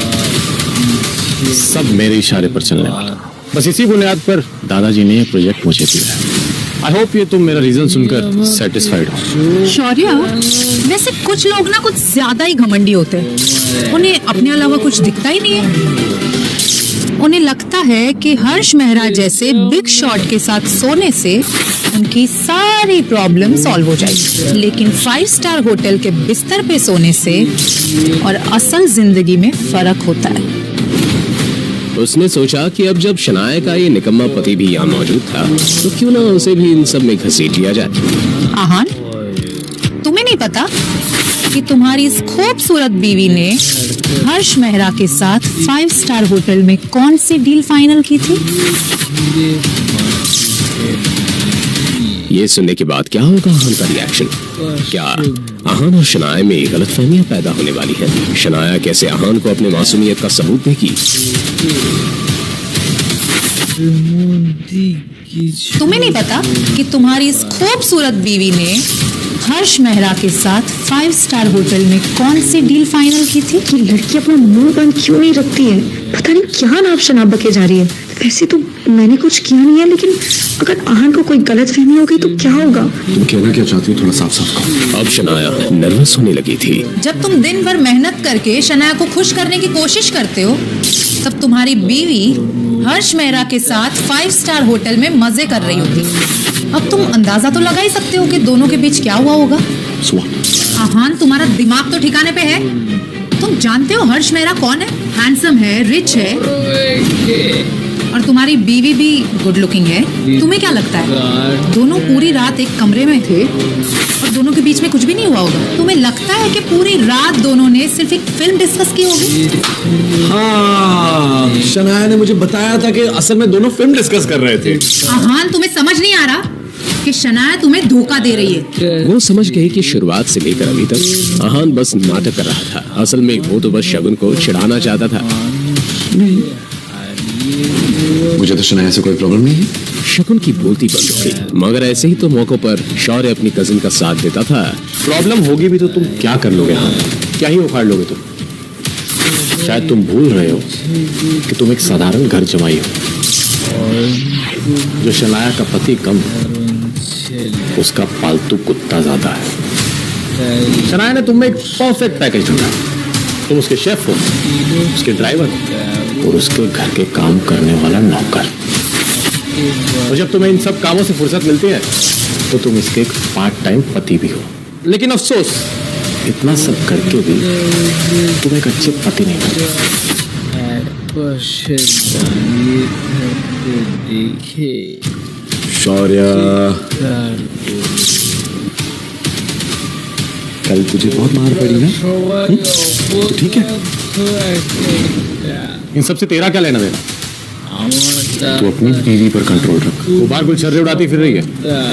सब मेरे इशारे पर चलने वाला। बस इसी बुनियाद पर दादाजी ने ये प्रोजेक्ट मुझे दिया है। आई होप ये तुम मेरा रीजन सुनकर सेटिस्फाइड हो। शौर्या, वैसे कुछ लोग ना कुछ ज्यादा ही घमंडी होते हैं। उन्हें अपने अलावा कुछ दिखता ही नहीं है। उन्हें लगता है कि हर्ष मेहरा जैसे बिग शॉट के साथ सोने से उनकी सारी प्रॉब्लम सॉल्व हो जाएगी, लेकिन 5 स्टार होटल के बिस्तर पे सोने से और असल जिंदगी में फर्क होता है। उसने सोचा कि अब जब शनाया का ये निकम्मा पति भी यहाँ मौजूद था तो क्यों ना उसे भी इन सब में घसीट लिया जाए। आहान, तुम्हें नहीं पता कि तुम्हारी इस खूबसूरत बीवी ने हर्ष मेहरा के साथ 5 स्टार होटल में कौन सी डील फाइनल की थी? ये सुनने के बाद क्या होगा आहान का रिएक्शन? क्या आहान और शनाया में गलतफहमियां पैदा होने वाली है? शनाया कैसे आहान को अपने मासूमियत का सबूत देगी? तुम्हें नहीं पता कि तुम्हारी इस खूबसूरत बीवी ने हर्ष मेहरा के साथ 5 स्टार होटल में कौन सी डील फाइनल की थी? ये लड़की अपना मुंह बंद क्यों नहीं रखती है? पता नहीं क्या नाप शनाप बके जा रही है। वैसे तो मैंने कुछ किया नहीं है, लेकिन अगर आहान को कोई गलतफहमी हो गई तो क्या होगा? तुम कहना क्या चाहती हो? थोड़ा साफ साफ कहो। अब शनाया नर्वस होने लगी थी। जब तुम दिन भर मेहनत करके शनाया को खुश करने की कोशिश करते हो, तब तुम्हारी बीवी हर्ष मेहरा के साथ 5 स्टार होटल में मजे कर रही होती। अब तुम अंदाजा तो लगा ही सकते हो कि दोनों के बीच क्या हुआ होगा। आहान, तुम्हारा दिमाग तो ठिकाने पे है? तुम जानते हो हर्ष मेहरा कौन है? हैंडसम है, रिच है, और तुम्हारी बीवी भी गुड लुकिंग है। तुम्हें क्या लगता है दोनों पूरी रात एक कमरे में थे और दोनों के बीच में कुछ भी नहीं हुआ होगा? तुम्हें लगता है कि पूरी रात दोनों ने सिर्फ एक फिल्म डिस्कस की होगी? हाँ, शनाया ने मुझे बताया था कि असल में दोनों फिल्म डिस्कस कर रहे थे। आहान, तुम्हें समझ नहीं आ रहा कि शनाया तुम्हें धोखा दे रही है? वो समझ गई कि शुरुआत से लेकर अभी तक आहान बस नाटक कर रहा था। असल में वो तो बस शगुन को चिढ़ाना चाहता था। मुझे तो शनाया से कोई प्रॉब्लम नहीं है। शगुन की बोलती बंद हो गई, मगर ऐसे ही तो मौकों पर शौर्य अपनी कजिन का साथ देता था। प्रॉब्लम होगी भी तो तुम क्या कर लोगे? हाँ, क्या ही उखाड़ लोगे तुम? शायद तुम भूल रहे हो कि तुम एक साधारण घर जमाई हो। जो शनाया का पति कम है, उसका पालतू कुत्ता ज्यादा है। शनाया ने तुम्हें एक परफेक्ट पैकेज ढूंढा। तुम उसके शेफ हो, उसके ड्राइवर हो और उसके घर के काम करने वाला नौकर। और जब तुम्हें इन सब कामों से फुर्सत मिलती है तो तुम इसके एक पार्ट टाइम पति भी हो। लेकिन अफसोस, इतना सब करके भी तुम एक अच्छे पति नहीं बने। शौर्य, कल तुझे बहुत मार पड़ी ना? तो ठीक है, इन सबसे तेरा क्या लेना देना? तू अपनी बीवी पर कंट्रोल रख। वो बाहर गुलछर्रे उड़ाती फिर रही है,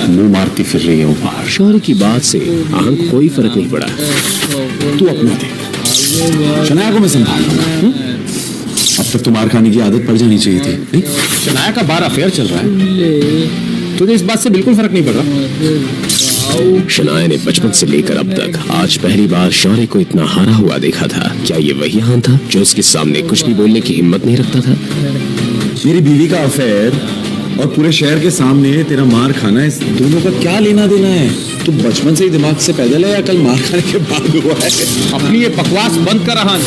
मुंह मारती फिर रही है वो बाहर। शौर्य की बात से आहन को कोई फर्क नहीं पड़ा। तू अपना देख, शनाया को मैं संभाल लूंगा। अब तक तो मार खाने की आदत पड़ जानी चाहिए थी, नहीं? शनाया का बार अफेयर चल रहा है, तुझे इस बात से बिल्कुल फर्क नहीं पड़ रहा। शनाया ने बचपन से लेकर अब तक आज पहली बार शौर्य को इतना हारा हुआ देखा था। क्या ये वही आहन था जो उसके सामने कुछ भी बोलने की हिम्मत नहीं रखता था? मेरी बीवी का अफेयर और पूरे शहर के सामने तेरा मार खाना, इस दोनों का क्या लेना देना है? तू बचपन से ही दिमाग से पैदल है या कल मार खाने के बाद हुआ है? अपनी ये बकवास बंद कर रहा है।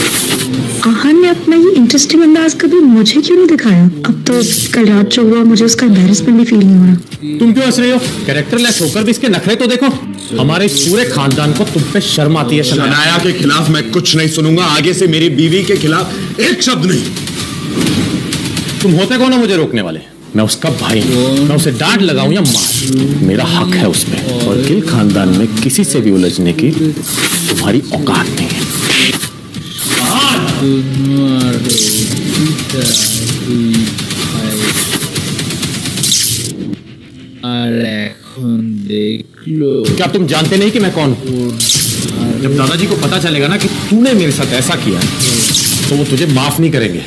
आहन ने अपना ये इंटरेस्टिंग अंदाज कभी मुझे क्यों नहीं दिखाया? अब तो कल रात जो हुआ मुझे उसका एम्बैरेसमेंट भी फील नहीं हो रहा। तुम क्यों हंस रही हो? कैरेक्टरलेस होकर भी इसके नखरे तो देखो। हमारे पूरे खानदान को तुम पे शर्म आती है। शनाया के खिलाफ मैं कुछ नहीं सुनूंगा, आगे से मेरी बीवी के खिलाफ एक शब्द नहीं। तुम होते कौन हो मुझे रोकने वाले? मैं उसका भाई हूँ, मैं उसे डांट लगाऊं या मार, मेरा हक है उसमें। और गिल खानदान में किसी से भी उलझने की तुम्हारी औकात नहीं है। क्या तुम जानते नहीं कि मैं कौन हूँ? जब दादाजी को पता चलेगा ना कि तूने मेरे साथ ऐसा किया तो वो तुझे माफ नहीं करेंगे।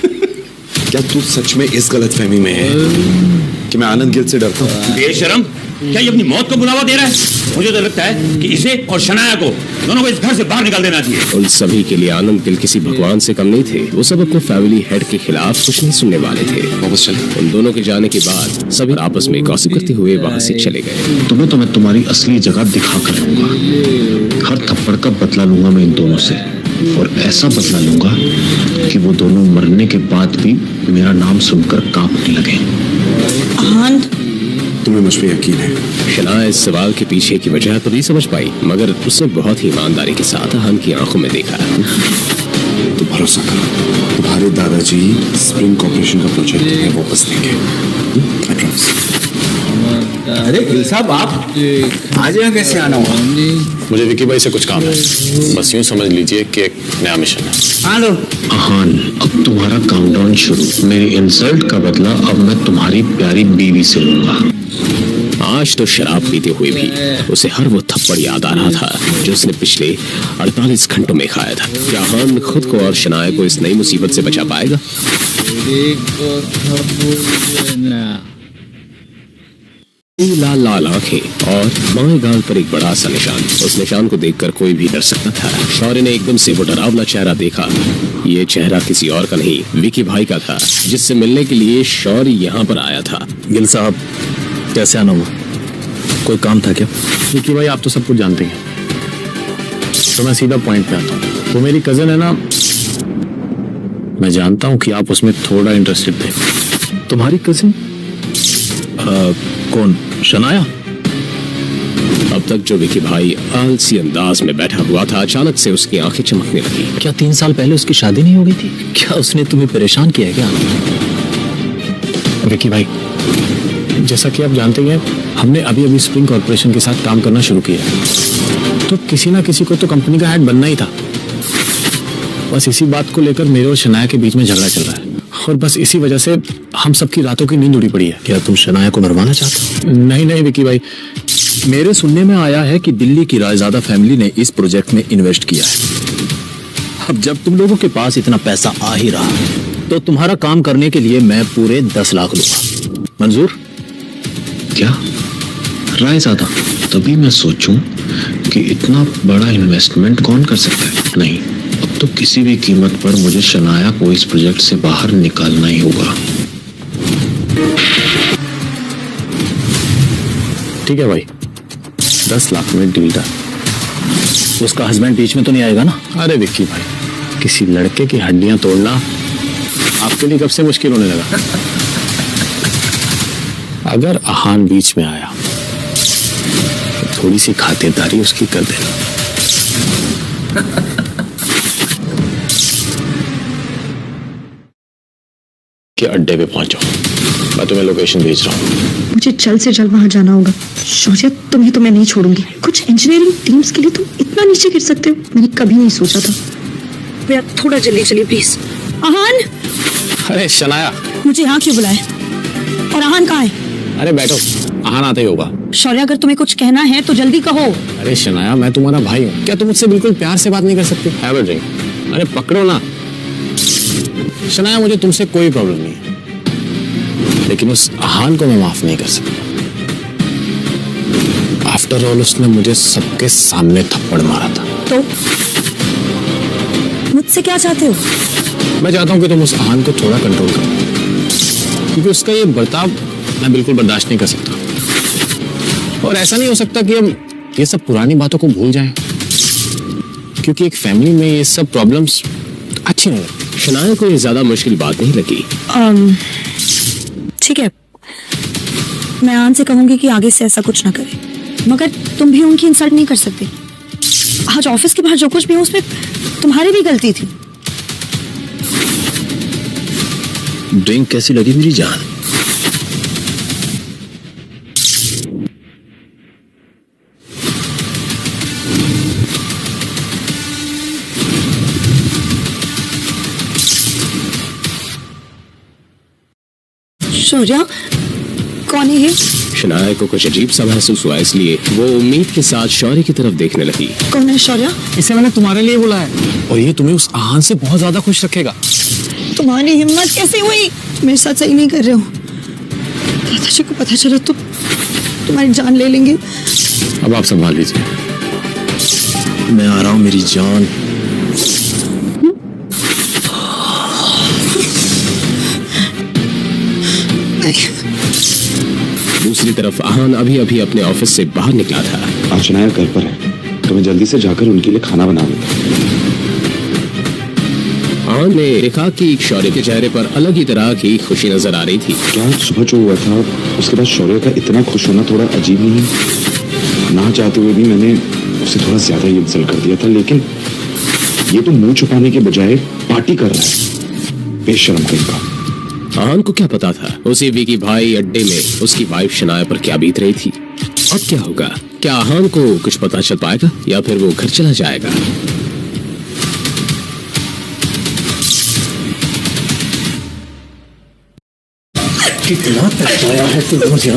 क्या तू सच में इस गलतफहमी में है कि मैं आनंद गिल से डरता हूँ? बेशरम, क्या ये अपनी मौत को बुलावा दे रहा है? मुझे तो लगता है कि इसे और शनाया को दोनों को इस घर से बाहर निकाल देना चाहिए। उन सभी के लिए आनंद गिल किसी भगवान से कम नहीं थे। वो सब अपने फैमिली हेड के खिलाफ कुछ नहीं सुनने वाले थे। वापस चले। उन दोनों के जाने के बाद सभी आपस में गॉसिप करते हुए वहां से चले गए। तुम्हें तो मैं तुम्हारी असली जगह दिखा कर रहूंगा। हर थप्पड़ का बदला लूंगा मैं इन दोनों से, और ऐसा बदला लूंगा कि वो दोनों मरने के बाद भी मेरा नाम सुनकर कांपने लगे। तुम्हें मुझ पर यकीन है? शनाया इस सवाल के पीछे की वजह तो नहीं समझ पाई, मगर उसने बहुत ही ईमानदारी के साथ आहन की आंखों में देखा। तो भरोसा करो, तुम्हारे दादाजी स्प्रिंग कॉर्पोरेशन का प्रोजेक्ट है वापस देंगे। अरे गिल साहब, आप आज यहाँ कैसे आना हुआ? मुझे विकी भाई से कुछ काम है, बस यूं समझ लीजिए कि एक नया मिशन है। हाँ लो। आहान, अब तुम्हारा काउंटडाउन शुरू। मेरी इंसल्ट का बदला अब मैं तुम्हारी प्यारी बीवी से लूंगा। आज तो शराब पीते हुए भी उसे हर वो थप्पड़ याद आ रहा था जो उसने पिछले 48 घंटों में खाया था। क्या आहन खुद को और शनाया को इस नई मुसीबत से बचा पाएगा? लाल लाल आंखें और बाएं गाल पर एक बड़ा सा निशान। उस निशान को देखकर कोई भी डर सकता था। शौर्य ने एकदम से वो डरावना चेहरा देखा। ये चेहरा किसी और का नहीं, विकी भाई का था, जिससे मिलने के लिए शौर्य यहाँ पर आया था। गिल साहब, कैसे आना हुआ? कोई काम था क्या? विकी भाई, आप तो सब कुछ जानते हैं, तो मैं सीधा पॉइंट पे आता हूँ। वो मेरी कजन है ना, मैं जानता हूँ कि आप उसमें थोड़ा इंटरेस्टेड थे। तुम्हारी कजन? कौन? शनाया? अब तक जो विकी भाई आलसी अंदाज में बैठा हुआ था, अचानक से उसकी आंखें चमकने लगी। क्या 3 साल पहले उसकी शादी नहीं हो गई थी? क्या उसने तुम्हें परेशान किया है क्या? विकी भाई, जैसा कि आप जानते हैं, हमने अभी अभी स्प्रिंग कॉर्पोरेशन के साथ काम करना शुरू किया, तो किसी ना किसी को तो कंपनी का हेड बनना ही था। बस इसी बात को लेकर मेरे और शनाया के बीच में झगड़ा चल रहा है, और बस इसी वजह से हम सबकी रातों की नींद उड़ी पड़ी है। क्या तुम शनाया को मरवाना चाहते हो? नहीं नहीं विकी भाई, मेरे सुनने में आया है कि दिल्ली की रायजादा फैमिली ने इस प्रोजेक्ट में इन्वेस्ट किया है। अब जब तुम लोगों के पास इतना पैसा आ ही रहा तो तुम्हारा काम करने के लिए मैं पूरे 10 लाख लूंगा। मंजूर? क्या रायजादा? तभी मैं सोचूं कि इतना बड़ा इन्वेस्टमेंट कौन कर सकता है। नहीं, अब तो किसी भी कीमत पर मुझे शनाया को इस प्रोजेक्ट से बाहर निकालना ही होगा। ठीक है भाई, 10 लाख में डील डन। उसका हस्बैंड बीच में तो नहीं आएगा ना? अरे विक्की भाई, किसी लड़के की हड्डियां तोड़ना आपके लिए कब से मुश्किल होने लगा? अगर आहान बीच में आया तो थोड़ी सी खातिरदारी उसकी कर देना। कि अड्डे पे पहुंचो, मैं तुम्हें लोकेशन भेज रहा हूँ। मुझे जल्द से जल्द वहां जाना होगा। शौर्य, तुम्हें तो मैं नहीं छोड़ूंगी। कुछ इंजीनियरिंग टीम्स के लिए तुम इतना नीचे गिर सकते हो, मैंने कभी नहीं सोचा था। भैया थोड़ा जल्दी चलिए प्लीज। आहान, अरे शनाया, मुझे यहाँ क्यों बुलाए? और आहान कहाँ है? अरे बैठो, आहान आता ही होगा। शौर्य, अगर तुम्हें कुछ कहना है तो जल्दी कहो। अरे शनाया, मैं तुम्हारा भाई हूँ, क्या तुम मुझसे बिल्कुल प्यार से बात नहीं कर सकते? Have a drink. अरे पकड़ो ना। शनाया, मुझे तुमसे कोई प्रॉब्लम नहीं है, लेकिन उस आहान को मैं माफ नहीं कर सकता। आफ्टर ऑल उसने मुझे सबके सामने थप्पड़ मारा था। तो मुझसे क्या चाहते हो? मैं चाहता हूँ कि तुम उस आहान को थोड़ा कंट्रोल करो, क्योंकि उसका ये बर्ताव मैं बिल्कुल बर्दाश्त नहीं कर सकता। और ऐसा नहीं हो सकता कि हम ये सब पुरानी बातों को भूल जाएं, क्योंकि एक फैमिली में ये सब प्रॉब्लम्स अच्छी नहीं लगती। शनाया को ये ज्यादा मुश्किल बात नहीं लगी। ठीक है, मैं आन से कहूंगी कि आगे से ऐसा कुछ ना करे, मगर तुम भी उनकी इंसल्ट नहीं कर सकते। आज ऑफिस के बाहर जो कुछ भी हो उसमें तुम्हारी भी गलती थी। ड्रिंक कैसी लगी मेरी जान? शौर्य, कौन है ये? शनाया को कुछ अजीब सा महसूस हुआ, इसलिए वो उम्मीद के साथ शौर्य की तरफ देखने लगी। कौन है शौर्य? इसे मैंने तुम्हारे लिए बुलाया और ये तुम्हें उस आहान से बहुत ज्यादा खुश रखेगा। तुम्हारी हिम्मत कैसे हुई? मेरे साथ सही नहीं कर रहे हो। दादाजी को पता चले तो तुम्हारी जान ले लेंगे। अब आप संभाल लीजिए, मैं आ रहा हूं मेरी जान। दूसरी तरफ आहान अभी अभी अपने ऑफिस से बाहर निकला था। आज शनाया घर पर है, तो मैं जल्दी से जाकर उनके लिए खाना बना लूंगा। आहान ने देखा कि शौर्य के चेहरे पर अलग ही तरह की खुशी नजर आ रही थी। क्या सुबह जो हुआ था उसके बाद शौर्य का इतना खुश होना थोड़ा अजीब नहीं है? ना चाहते हुए भी मैंने उसे थोड़ा ज्यादा ही इंसल्ट कर दिया था, लेकिन ये तो मुंह छुपाने के बजाय पार्टी कर रहा है, बेशर्म कहीं। आहान को क्या पता था उसी विकी भाई अड्डे में उसकी वाइफ शनाया पर क्या बीत रही थी। अब क्या होगा? क्या आहान को कुछ पता चल पाएगा या फिर वो घर चला जाएगा? कितना पछताया है तू मुझे?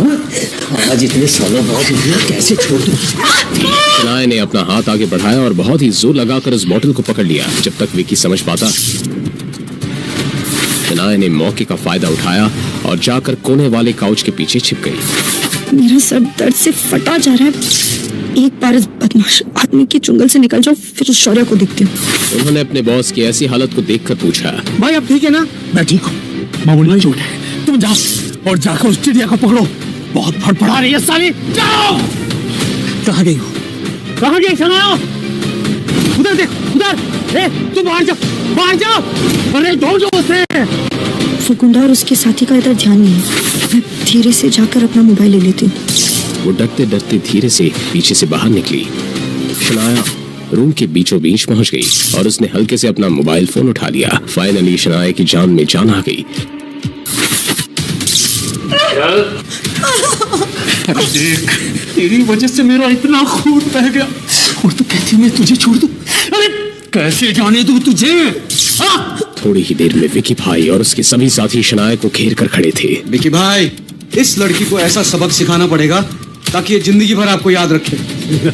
आज इतने सालों बाद कैसे छोड़ दूं? शनाया ने अपना हाथ आगे बढ़ाया और बहुत ही जोर लगाकर उस बोतल को पकड़ लिया। जब तक विकी समझ पाता, शनाया ने मौके का फायदा उठाया और जाकर कोने वाले काउच के पीछे छिप गई। मेरा सर दर्द से फटा जा रहा है। एक बार इस बदमाश आदमी के चुंगल से निकल जाओ, फिर उस शौर्य को देखती हूँ। उन्होंने अपने बॉस की ऐसी हालत को देखकर पूछा, भाई अब ठीक है ना? मैं ठीक हूँ, मामूली चोट है। तुम जाओ और जाकर उस चिड़िया को पकड़ो, बहुत फड़फड़ा रही है साली। जाओ। कहाँ गई हो? कहाँ गई शनाया? उधर देख, उधर। तू बाहर जा, बाहर जा। अरे ढूंढो उसे। सुकुंदा और उसके साथी का इधर ध्यान नहीं है। मैं धीरे से जाकर अपना मोबाइल ले लेती हूँ। वो डरते डरते धीरे से पीछे से बाहर निकली। शनाया रूम के बीचों बीच पहुंच गई और उसने हल्के से अपना मोबाइल फोन उठा लिया। फाइनली शनाया की जान में जान आ गई। देख, तेरी वजह से मेरा इतना खून बह गया और तू कहती मैं तुझे छोड़ दूं? अरे कैसे जाने दूं तुझे? थोड़ी ही देर में विकी भाई और उसके सभी साथी शनाया को घेर कर खड़े थे। विकी भाई, इस लड़की को ऐसा सबक सिखाना पड़ेगा ताकि ये जिंदगी भर आपको याद रखे।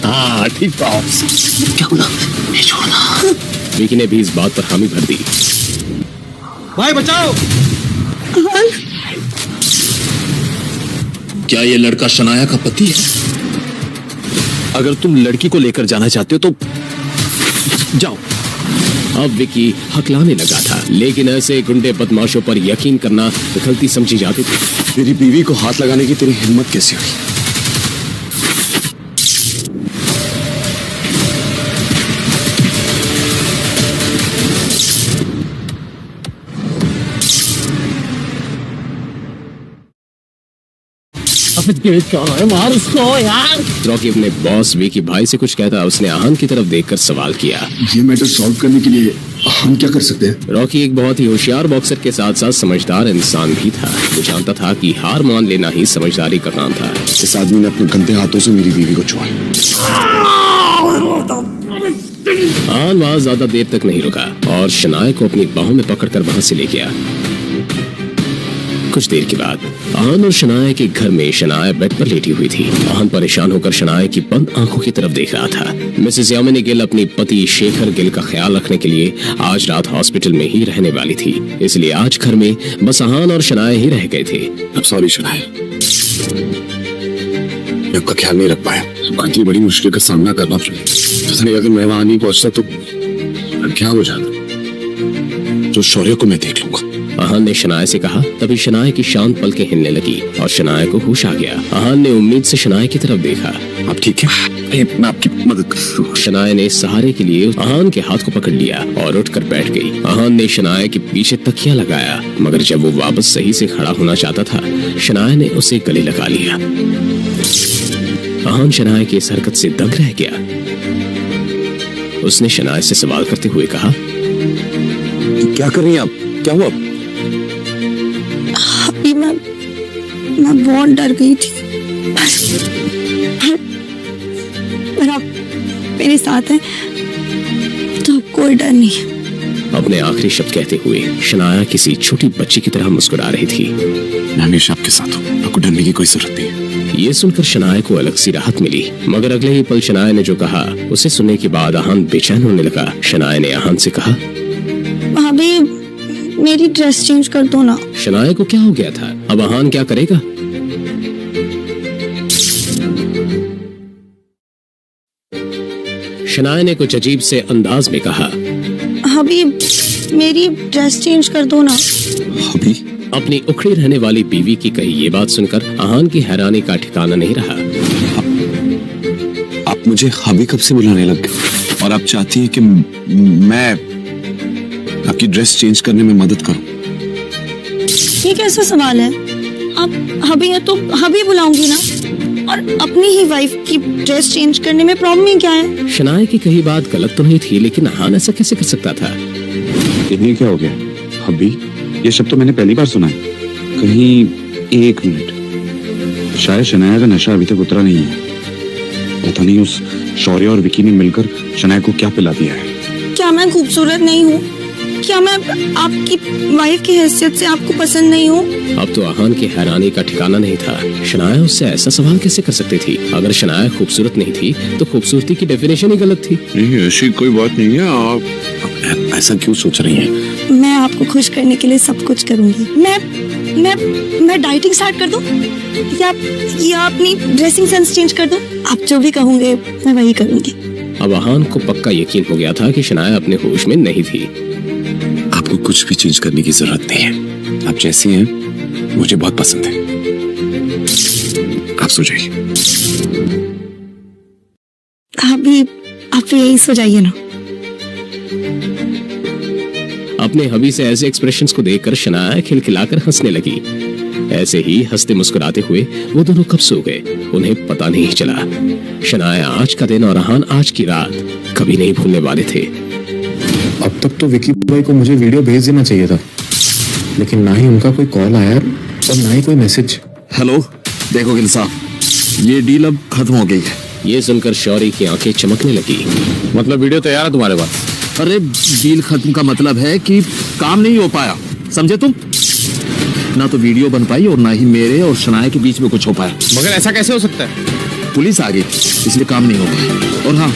हाँ ठीक बात। क्या बोला? नहीं छोड़ना। विकी ने भी इस बात पर हामी भर दी। भाई बचाओ। क्या ये लड़का शनाया का पति है? अगर तुम लड़की को लेकर जाना चाहते हो तो जाओ। अब विकी हकलाने लगा था, लेकिन ऐसे गुंडे बदमाशों पर यकीन करना गलती समझी जाती थी। मेरी बीवी को हाथ लगाने की तेरी हिम्मत कैसे हुई? मार उसको यार। रॉकी अपने बॉस विकी भाई से कुछ कहता, उसने आहान की तरफ देखकर सवाल किया, ये मैटर सॉल्व करने के लिए हम क्या कर सकते हैं? रॉकी एक बहुत ही होशियार बॉक्सर के साथ साथ समझदार इंसान भी था। वो जानता था कि हार मान लेना ही समझदारी का काम था। इस आदमी ने अपने गंदे हाथों से मेरी बीवी को छुआ। आहान वहां ज्यादा देर तक नहीं रुका और शनाया को अपनी बाहों में पकड़कर वहां से ले गया। कुछ देर के बाद आहान और शनाया के घर में शनाया बेड पर लेटी हुई थी। आहान परेशान होकर शनाया की बंद आंखों की तरफ देख रहा था। मिसेस यामिनी गिल अपनी पति शेखर गिल का ख्याल रखने के लिए आज रात हॉस्पिटल में ही रहने वाली थी, इसलिए आज घर में बस आहान और शनाया ही रह गए थे। सॉरी शनाया, मैं आपका ख्याल नहीं रख पाया। बाकी बड़ी मुश्किल का सामना करना पड़ा। अगर मैं वहां नहीं पहुंचता तो क्या हो जाता। जो शौर्य को मैं देख लूंगा। आहान ने शनाया से कहा। तभी शनाया की शांत पलकें हिलने लगी और शनाया को होश आ गया। आहान ने उम्मीद से शनाया की तरफ देखा। आप ठीक है? मैं आपकी मदद करूंगा। शनाया ने सहारे के लिए आहान के हाथ को पकड़ लिया और उठकर बैठ गई। आहान ने शनाया के पीछे तकिया लगाया, मगर जब वो वापस सही से खड़ा होना चाहता था, शनाया ने उसे गले लगा लिया। आहान शनाया की इस हरकत से दंग रह गया। उसने शनाया से सवाल करते हुए कहा, क्या कर रही हैं आप? क्या हुआ? अभी मैं बहुत डर गई थी, पर आप मेरे साथ हैं तो कोई डर नहीं है। अपने आखिरी शब्द कहते हुए शनाया किसी छोटी बच्ची की तरह मुस्कुरा रही थी। मैं हमेशा आपके साथ हूँ, आपको डरने की कोई जरूरत नहीं है। ये सुनकर शनाया को अलग सी राहत मिली, मगर अगले ही पल शनाया ने जो कहा उसे सुनने के बाद आहान बेचैन होने लगा। शनाया ने आहान से कहा, भाभी मेरी ड्रेस चेंज कर दो ना। शनाया को क्या हो गया था? अब आहान क्या करेगा? शनाया ने कुछ अजीब से अंदाज में कहा, अभी मेरी ड्रेस चेंज कर दो ना। अभी? अपनी उखड़ी रहने वाली बीवी की कही ये बात सुनकर आहान की हैरानी का ठिकाना नहीं रहा। आप मुझे हबी कब से बुलाने लग गए और आप चाहती हैं कि मैं आपकी ड्रेस चेंज करने में मदद करूं? ये कैसा सवाल है? आप हबी है तो हबी बुलाऊंगी ना, और अपनी ही वाइफ की ड्रेस चेंज करने में प्रॉब्लम ही क्या है? शनाया की कही बात गलत तो नहीं थी, लेकिन आहान ऐसा कैसे कर सकता था? इन्हें क्या हो गया? हबी, ये शब्द तो मैंने पहली बार सुना है कहीं। एक मिनट, शायद शनाया का नशा अभी तक उतरा नहीं है। पता नहीं उस शौर्य और विकी ने मिलकर शनाया को क्या पिला दिया है। क्या मैं खूबसूरत नहीं हूँ? क्या मैं आपकी वाइफ की हैसियत से आपको पसंद नहीं हूँ? अब तो आहान की हैरानी का ठिकाना नहीं था। शनाया उससे ऐसा सवाल कैसे कर सकती थी? अगर शनाया खूबसूरत नहीं थी तो खूबसूरती की डेफिनेशन ही गलत थी। नहीं, ऐसी कोई बात नहीं है। आप ऐसा क्यों सोच रही हैं? मैं आपको खुश करने के लिए सब कुछ करूंगी। मैं डाइटिंग स्टार्ट कर दूं या अपनी ड्रेसिंग सेंस चेंज कर दूं? आप जो भी कहोगे मैं वही करूंगी। अब आहान को पक्का यकीन हो गया था कि शनाया अपने होश में नहीं थी। आपको कुछ भी चेंज करने की जरूरत नहीं है। आप जैसी हैं मुझे बहुत पसंद है। आप सो जाइए। आप यही सो जाइए ना। अपने हबी से ऐसे एक्सप्रेशंस को देखकर शनाया खिलखिलाकर हंसने लगी। ऐसे ही हंसते मुस्कुराते हुए वो दोनों कब सो गए उन्हें पता नहीं चला। शनाया आज का दिन और आहान आज की रात कभी नहीं भूलने वाले थे। अब तक तो विकी भाई को मुझे वीडियो भेज देना चाहिए था, लेकिन ना ही उनका कोई कॉल आया और ना ही कोई मैसेज। हेलो, देखो गिल साहब, ये डील अब खत्म हो गई है। ये सुनकर शौर्य की आंखें चमकने लगी। मतलब वीडियो तैयार है तुम्हारे पास? अरे डील खत्म का मतलब है कि काम नहीं हो पाया, समझे तुम? ना तो वीडियो बन पाई और ना ही मेरे और शनाया के बीच में कुछ हो पाया। मगर ऐसा कैसे हो सकता है? पुलिस आ गई इसलिए काम नहीं हो पाया। और हाँ,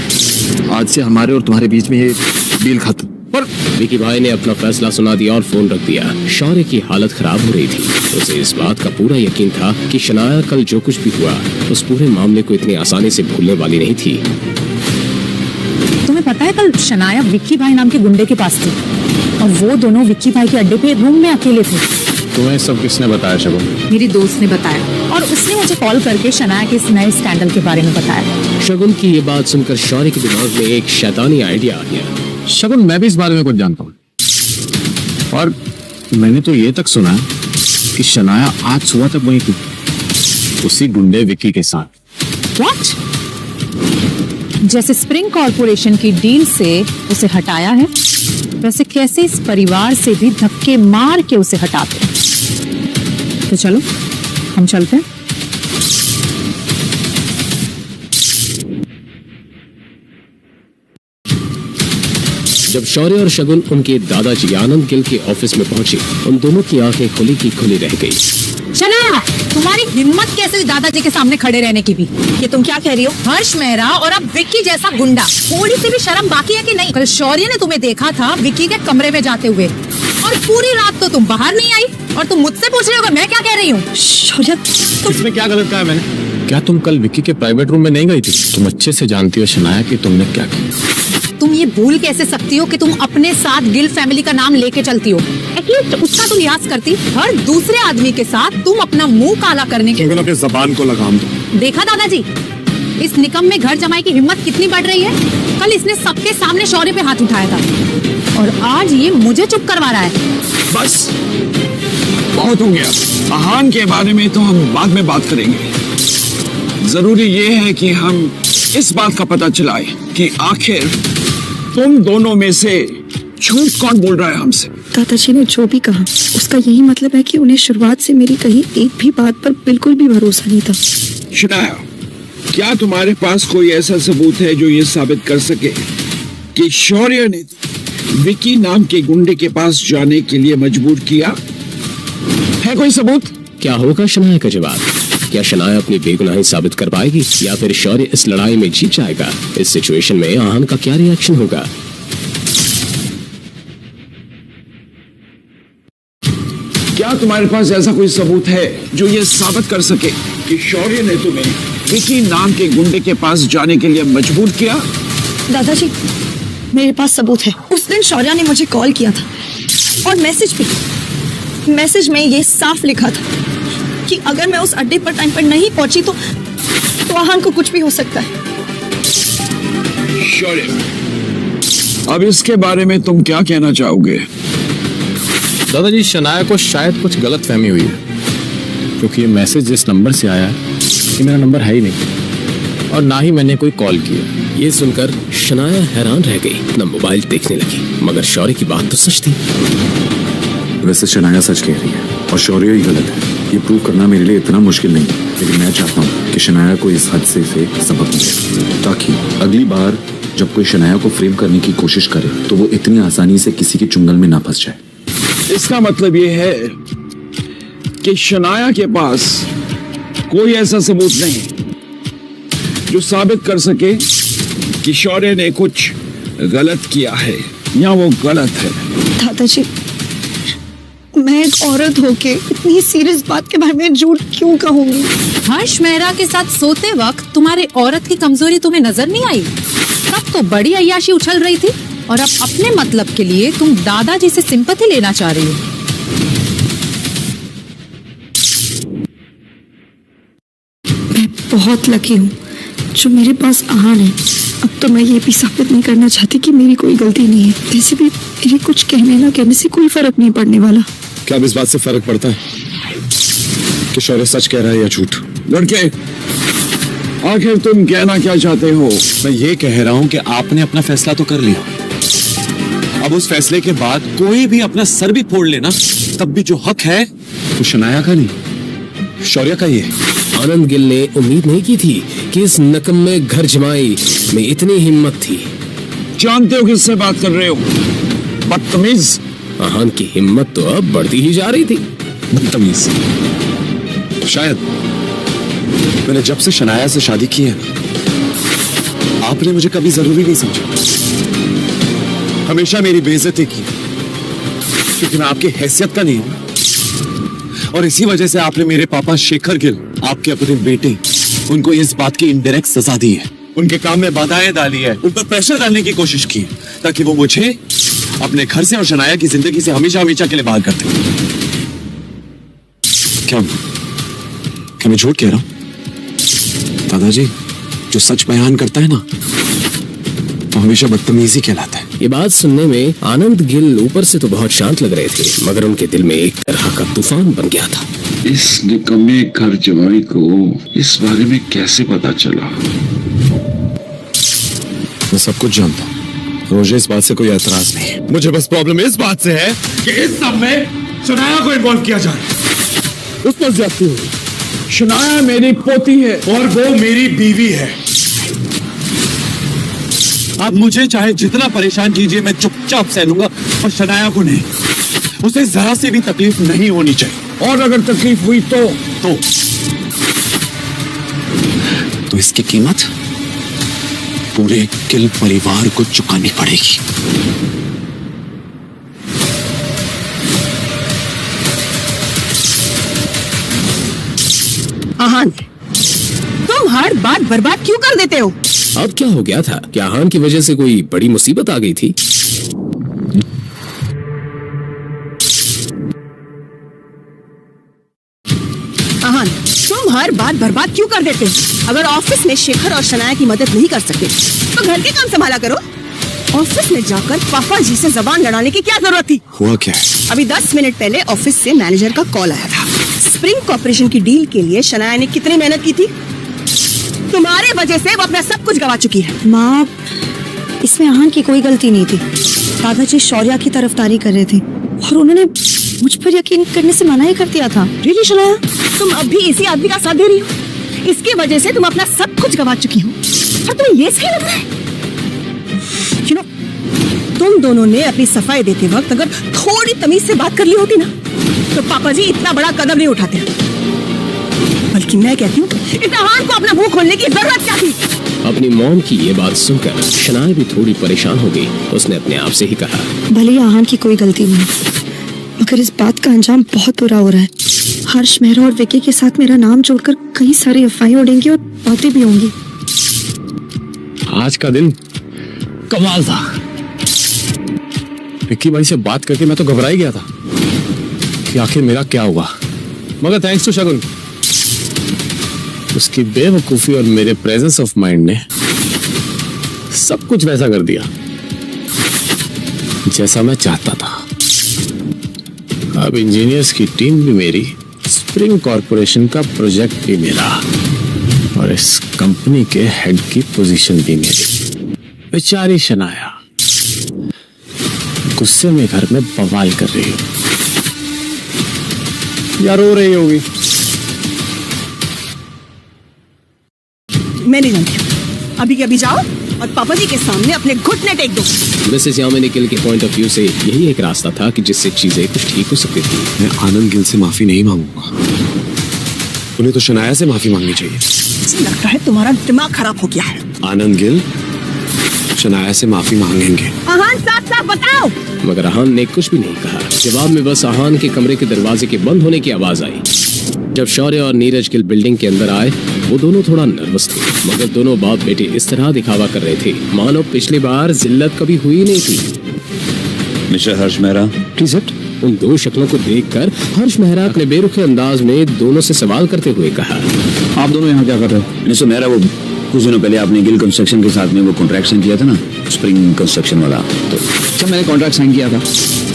आज से हमारे और तुम्हारे बीच में ये डील खत्म। पर विकी भाई ने अपना फैसला सुना दिया और फोन रख दिया। शौर्य की हालत खराब हो रही थी। उसे इस बात का पूरा यकीन था कि शनाया कल जो कुछ भी हुआ उस पूरे मामले को इतनी आसानी से भूलने वाली नहीं थी। तुम्हें पता है कल शनाया विक्की भाई नाम के गुंडे के पास थी और वो दोनों विक्की भाई के अड्डे पे रूम में अकेले थे। तुम्हें सब किसने बताया शगुन? मेरी दोस्त ने बताया और उसने मुझे कॉल करके शनाया के इस नए स्कैंडल के बारे में बताया। शगुन की ये बात सुनकर शौर्य के दिमाग में एक शैतानी आइडिया आ गया। शगुन, मैं भी इस बारे में कुछ जानता हूँ और मैंने तो ये तक सुना कि शनाया आज सुबह तक वहीं थी। उसी गुंडे विक्की के साथ। What? जैसे स्प्रिंग कॉर्पोरेशन की डील से उसे हटाया है, वैसे कैसे इस परिवार से भी धक्के मार के उसे हटाते हैं। तो चलो हम चलते हैं। जब शौर्य और शगुन उनके दादाजी आनंद गिल के ऑफिस में पहुंचे, उन दोनों की आंखें खुली की खुली रह गई। शनाया, तुम्हारी हिम्मत कैसे हुई दादाजी के सामने खड़े रहने की भी? ये तुम क्या कह रही हो? हर्ष मेहरा और अब विक्की जैसा गुंडा, थोड़ी सी भी शर्म बाकी है कि नहीं? कल शौर्य ने तुम्हें देखा था विक्की के कमरे में जाते हुए, और पूरी रात तो तुम बाहर नहीं आई, और तुम मुझसे पूछ रहे हो मैं क्या कह रही हूँ? शौर्य, इसमें क्या गलत कहा मैंने? क्या तुम कल विक्की के प्राइवेट रूम में नहीं गई थी? तुम अच्छे से जानती हो शनाया कि तुमने क्या किया। तुम ये भूल कैसे सकती हो कि तुम अपने साथ गिल फैमिली का नाम लेके चलती हो? एटलीस्ट उसका तुम लिहाज करती। हर दूसरे आदमी के साथ तुम अपना मुंह काला करने के अपनी जबान को लगाम दो। देखा दादाजी, इस निकम में घर जमाई की हिम्मत कितनी बढ़ रही है। कल इसने सबके सामने शौर्य पे हाथ उठाया था, और आज ये मुझे चुप करवा रहा है। बस बहुत हो गया। आहान के बारे में तो हम बाद में बात करेंगे। जरूरी ये है कि हम इस बात का पता चलाए कि आखिर तुम दोनों में से झूठ कौन बोल रहा है हमसे। दादाजी ने जो भी कहा उसका यही मतलब है कि उन्हें शुरुआत से मेरी कही एक भी बात पर बिल्कुल भी भरोसा नहीं था। शनाया, क्या तुम्हारे पास कोई ऐसा सबूत है जो ये साबित कर सके कि शौर्य ने विकी नाम के गुंडे के पास जाने के लिए मजबूर किया? है कोई सबूत? क्या होगा शनाया का जवाब? क्या शनाया अपनी बेगुनाही साबित कर पाएगी, या फिर शौर्य इस लड़ाई में जीत जाएगा? इस सिचुएशन में आहान का क्या रिएक्शन होगा? क्या तुम्हारे पास ऐसा कोई सबूत है जो ये साबित कर सके कि शौर्य ने तुम्हें विकी नाम के गुंडे के पास जाने के लिए मजबूर किया? दादाजी, मेरे पास सबूत है। उस दिन शौर्य ने मुझे कॉल किया था, और मैसेज भी। मैसेज में ये साफ लिखा था कि अगर मैं उस अड्डे पर टाइम पर नहीं पहुंची तो आहान को कुछ भी हो सकता है। शौर्य, अब इसके बारे में तुम क्या कहना चाहोगे? दादाजी, शनाया को शायद कुछ गलत फहमी हुई है, क्योंकि ये मैसेज जिस नंबर से आया है ये मेरा नंबर है ही नहीं, और ना ही मैंने कोई कॉल किया। ये सुनकर शनाया हैरान रह गई, न मोबाइल देखने लगी। मगर शौर्य की बात तो सच थी। वैसे शनाया सच कह रही है और शौर्य ही गलत है। ये प्रूव करना मेरे लिए इतना मुश्किल नहीं, लेकिन मैं चाहता हूँ कि शनाया को इस हादसे से सबक मिले, ताकि अगली बार जब कोई शनाया को फ्रेम करने की कोशिश करे तो वो इतनी आसानी से किसी के चुंगल में ना फंस जाए। इसका मतलब ये है कि शनाया के पास कोई ऐसा सबूत नहीं जो साबित कर सके कि शौर्य ने कुछ गलत किया है या वो गलत है। दादाजी, मैं एक औरत होके इतनी सीरियस बात के बारे में झूठ क्यों कहूंगी? हर्ष मेहरा के साथ सोते वक्त तुम्हारे औरत की कमजोरी तुम्हें नजर नहीं आई? तब तो बड़ी अय्याशी उछल रही थी, और अब अपने मतलब के लिए तुम दादाजी से सिंपैथी लेना चाह रही हो। मैं बहुत लकी हूँ जो मेरे पास आहान है। अब तो मैं ये भी साबित नहीं करना चाहती कि मेरी कोई गलती नहीं है। वैसे भी मेरे कुछ कहने ना कहने से कोई फर्क नहीं पड़ने वाला। क्या अब इस बात से फर्क पड़ता है कि शौर्य सच कह रहा है या झूठ? लड़के, आखिर तुम कहना क्या चाहते हो? मैं ये कह रहा हूँ कि आपने अपना फैसला तो कर लिया। अब उस फैसले के बाद कोई भी अपना सर भी फोड़ लेना, तब भी जो हक है वो शनाया का नहीं, शौर्य का ही है। आनंद गिल ने उम्मीद नहीं की थी कि इस नकम में घर जमाई में इतनी हिम्मत थी। जानते हो किससे बात कर रहे हो? बदतमीज। आहान की हिम्मत तो अब बढ़ती ही जा रही थी। बदतमीज? शायद मैंने जब से शनाया से शादी की है ना, आपने मुझे कभी जरूरी नहीं समझा। हमेशा मेरी बेइज्जती की, क्योंकि मैं आपकी हैसियत का नहीं हूं, और इसी वजह से आपने मेरे पापा शेखर गिल, आपके अपने बेटे, उनको इस बात की इनडायरेक्ट सजा दी है। उनके काम में बाधाएं डाली है, उन पर प्रेशर डालने की कोशिश की है, ताकि वो मुझे अपने घर से और शनाया की जिंदगी से हमेशा हमेशा के लिए बाहर करते। क्या मैं झूठ कह रहा हूं? दादाजी, जो सच बयान करता है ना, वो हमेशा बदतमीजी कहलाता है। ये बात सुनने में आनंद गिल ऊपर से तो बहुत शांत लग रहे थे, मगर उनके दिल में एक तरह का तूफान बन गया था। इस निकम्मे घर जमाई को इस बारे में कैसे पता चला? मैं सब कुछ जानता हूँ, मुझे इस बात से कोई एतराज नहीं। मुझे बस प्रॉब्लम इस बात से है कि इस सब में शनाया को इन्वॉल्व किया जाए। उस पर ज्यादती हुई। शनाया मेरी पोती है और वो मेरी बीवी है। आप मुझे चाहे जितना परेशान कीजिए, मैं चुपचाप सह लूंगा, और शनाया को नहीं। उसे जरा से भी तकलीफ नहीं होनी चाहिए, और अगर तकलीफ हुई तो इसकी कीमत पूरे गिल परिवार को चुकानी पड़ेगी। आहान, तुम हर बात बर्बाद क्यों कर देते हो? अब क्या हो गया था? क्या आहान की वजह से कोई बड़ी मुसीबत आ गई थी? आहान, तुम हर बात बर्बाद क्यों कर देते हो? अगर ऑफिस में शेखर और शनाया की मदद नहीं कर सकते तो घर के काम संभाला करो। ऑफिस में जाकर पापा जी से जबान लड़ाने की क्या जरूरत थी? हुआ क्या है? अभी 10 मिनट पहले ऑफिस से मैनेजर का कॉल आया था। स्प्रिंग कॉर्पोरेशन की डील के लिए शनाया ने कितनी मेहनत की थी? तुम्हारे वजह से वो अपना सब कुछ गवा चुकी है। माँ, इसमें आहान की कोई गलती नहीं थी। दादाजी शौर्या की तरफदारी कर रहे थे और उन्होंने मुझ पर यकीन करने से मना ही कर दिया था। रियली शनाया, तुम अब भी इसी आदमी का साथ दे रही हो? इसकी वजह से तुम अपना सब कुछ गवा चुकी हो और तुम्हें ये सही लग रहा है? You know, तुम दोनों ने अपनी सफाई देते वक्त अगर थोड़ी तमीज से बात कर ली होती ना, तो पापा जी इतना बड़ा कदम नहीं उठाते। बल्कि मैं कहती हूँ, इस आहान को अपना मुंह खोलने की जरूरत क्या थी? अपनी मॉम की ये बात सुनकर शनाया भी थोड़ी परेशान हो गई। उसने अपने आप से ही कहा, भले ही आहान की कोई गलती नहीं, मगर इस बात का अंजाम बहुत बुरा हो रहा है। हर्ष मेहरा और विकी के साथ मेरा नाम जोड़कर कई सारी अफवाहें उड़ेंगी और बातें भी होंगी। आज का दिन कमाल था। विक्की भाई से बात करके मैं तो घबरा ही गया था कि आखिर मेरा क्या हुआ, मगर थैंक्स टू शगुन, उसकी बेवकूफी और मेरे प्रेजेंस ऑफ माइंड ने सब कुछ वैसा कर दिया जैसा मैं चाहता था। अब इंजीनियर्स की टीम भी मेरी, स्प्रिंग कॉर्पोरेशन का प्रोजेक्ट भी मेरा, और इस कंपनी के हेड की पोजीशन भी मेरी। बेचारी शनाया गुस्से में घर में बवाल कर रही हो या रो रही होगी। मैं नहीं जानती। अभी के अभी जाओ और पापा जी के सामने अपने घुटने टेक दो। मिसेस यामिनी गिल के पॉइंट ऑफ व्यू से यही एक रास्ता था कि जिससे चीजें कुछ ठीक हो सकती थी। मैं आनंद गिल से माफी नहीं मांगूंगा, उन्हें तो शनाया से माफी मांगनी चाहिए। मुझे लगता है तुम्हारा दिमाग खराब हो गया है। आनंद गिल शनाया से माफी मांगेंगे। आहान, साफ साफ बताओ। मगर आहान ने कुछ भी नहीं कहा। जवाब में बस आहान के कमरे के दरवाजे के बंद होने की आवाज आई। जब शौर्य और नीरज गिल बिल्डिंग के अंदर आए, वो दोनों थोड़ा नर्वस थे, मगर दोनों बाप बेटे इस तरह दिखावा कर रहे थे मानो पिछली बार जिल्लत कभी हुई नहीं थी। Mister Harsh Mehra, please it. उन दो शक्लों को देखकर हर्ष मेहरा अपने बेरुखे अंदाज में दोनों से सवाल करते हुए कहा, आप दोनों यहाँ क्या कर रहे हो? मिस्टर मेहरा, वो कुछ दिनों पहले आपने गिल कंस्ट्रक्शन के साथ में वो कॉन्ट्रैक्ट साइन किया था ना, स्प्रिंग कंस्ट्रक्शन वाला। तो जब मैंने कॉन्ट्रैक्ट साइन किया था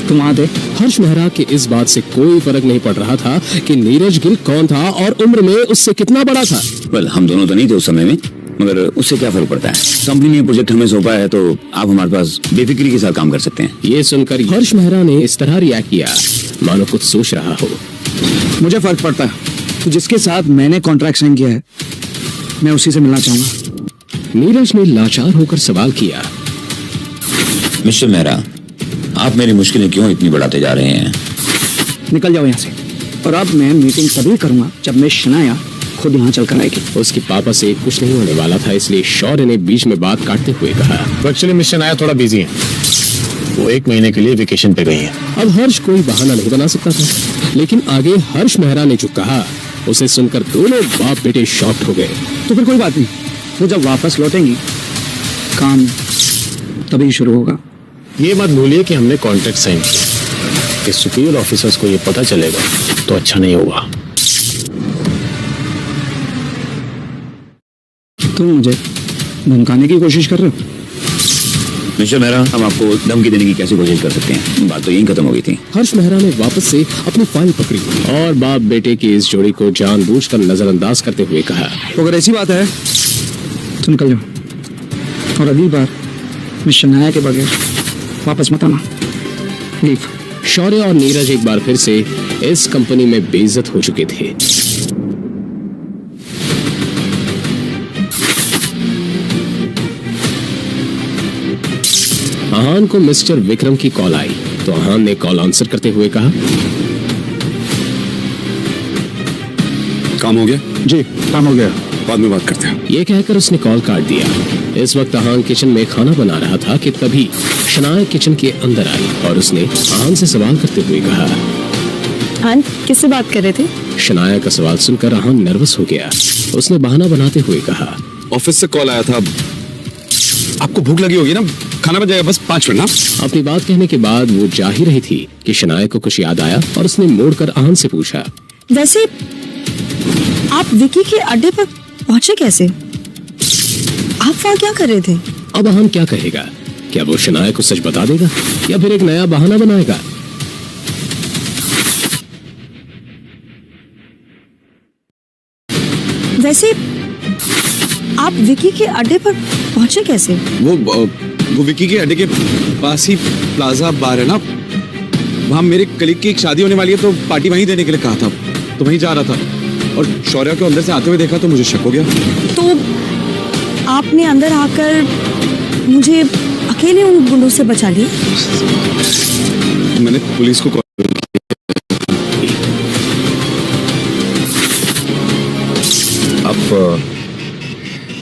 तुम वहाँ थे? हर्ष मेहरा के इस बात से कोई फर्क नहीं पड़ रहा था कि नीरज गिल कौन था और उम्र में उससे कितना बड़ा था। वेल, हम दोनों तो नहीं थे उस समय में, मगर उससे क्या फर्क पड़ता है? कंपनी ने प्रोजेक्ट हमें सौंपा है तो आप हमारे पास बेफिक्री के साथ काम कर सकते हैं। ये सुनकर हर्ष मेहरा ने इस तरह रिएक्ट किया मानो कुछ सोच रहा हो। मुझे फर्क पड़ता है, तो जिसके साथ मैंने कॉन्ट्रैक्ट साइन किया है मैं उसी से मिलना चाहूंगा। नीरज ने लाचार होकर सवाल किया, मिस्टर मेहरा, आप मेरी मुश्किलें क्यों इतनी बढ़ाते जा रहे हैं? निकल जाओ यहाँ से। और अब मैं मीटिंग तभी करूंगा जब मैं शनाया खुद यहाँ चल कर आएगी। उसके पापा से कुछ नहीं होने वाला था, इसलिए शौर्य ने बीच में बात काटते हुए कहा, एक्चुअली मिस शनाया थोड़ा बिजी है, वो 1 महीने के लिए वेकेशन पे गई है। अब हर्ष कोई बहाना नहीं बना सकता था, लेकिन आगे हर्ष मेहरा ने जो कहा उसे सुनकर दोनों बाप बेटे शॉक्ड हो गए। तो फिर कोई बात नहीं, वो जब वापस लौटेंगी काम तभी शुरू होगा। ये मत भूलिए कि हमने कॉन्ट्रैक्ट साइन किया कि सुपीरियर ऑफिसर्स को ये पता चलेगा तो अच्छा नहीं होगा। तुम मुझे धमकाने की कोशिश कर रहे हो? मिस्टर मेहरा, हम आपको धमकी देने की कैसे कोशिश कर सकते हैं? बात तो यहीं खत्म हो गई थी। हर्ष मेहरा ने वापस से अपनी फाइल पकड़ी और बाप बेटे की इस जोड़ी को जानबूझकर नजरअंदाज करते हुए कहा, तो अगर ऐसी बात है तो निकल जाओ, और अगली बार मैं शनाया के बगैर वापस मत आना। लीव। शौर्य और नीरज एक बार फिर से इस कंपनी में बेइज्जत हो चुके थे। आहान को मिस्टर विक्रम की कॉल आई तो आहान ने कॉल आंसर करते हुए कहा, काम हो गया? जी काम हो गया, बाद में बात करते हैं। ये कहकर उसने कॉल काट दिया। इस वक्त आहान किचन में खाना बना रहा था कि तभी शनाया किचन के अंदर आई और उसने आहान से सवाल करते हुए कहा, आहान किससे बात कर रहे थे? शनाया का सवाल सुनकर आहान नर्वस हो गया। उसने बहाना बनाते हुए कहा, ऑफिस से कॉल आया था, आपको भूख लगी होगी ना, खाना बन जाएगा, बस 5 मिनट ना। अपनी बात कहने के बाद वो जा ही रही थी कि शनाया को कुछ याद आया और उसने मोड़कर आहान से पूछा, वैसे आप विकी के अड्डे पर पहुंचे कैसे? आप वहाँ क्या कर रहे थे? अब आहान क्या कहेगा? क्या वो शनाया को सच बता देगा या फिर एक नया बहाना बनाएगा? वैसे आप विकी के अड्डे पर पहुंचे कैसे? वो विकी के अड्डे के पास ही प्लाजा बार है ना, वहाँ मेरे कलीग की एक शादी होने वाली है तो पार्टी वहीं देने के लिए कहा था, तो वहीं जा रहा था और शौर्य को अंदर से आते हुए देखा तो मुझे शक हो गया। तो आपने अंदर आकर मुझे अकेले उन गुंडों से बचा लिया? मैंने पुलिस को कॉल आप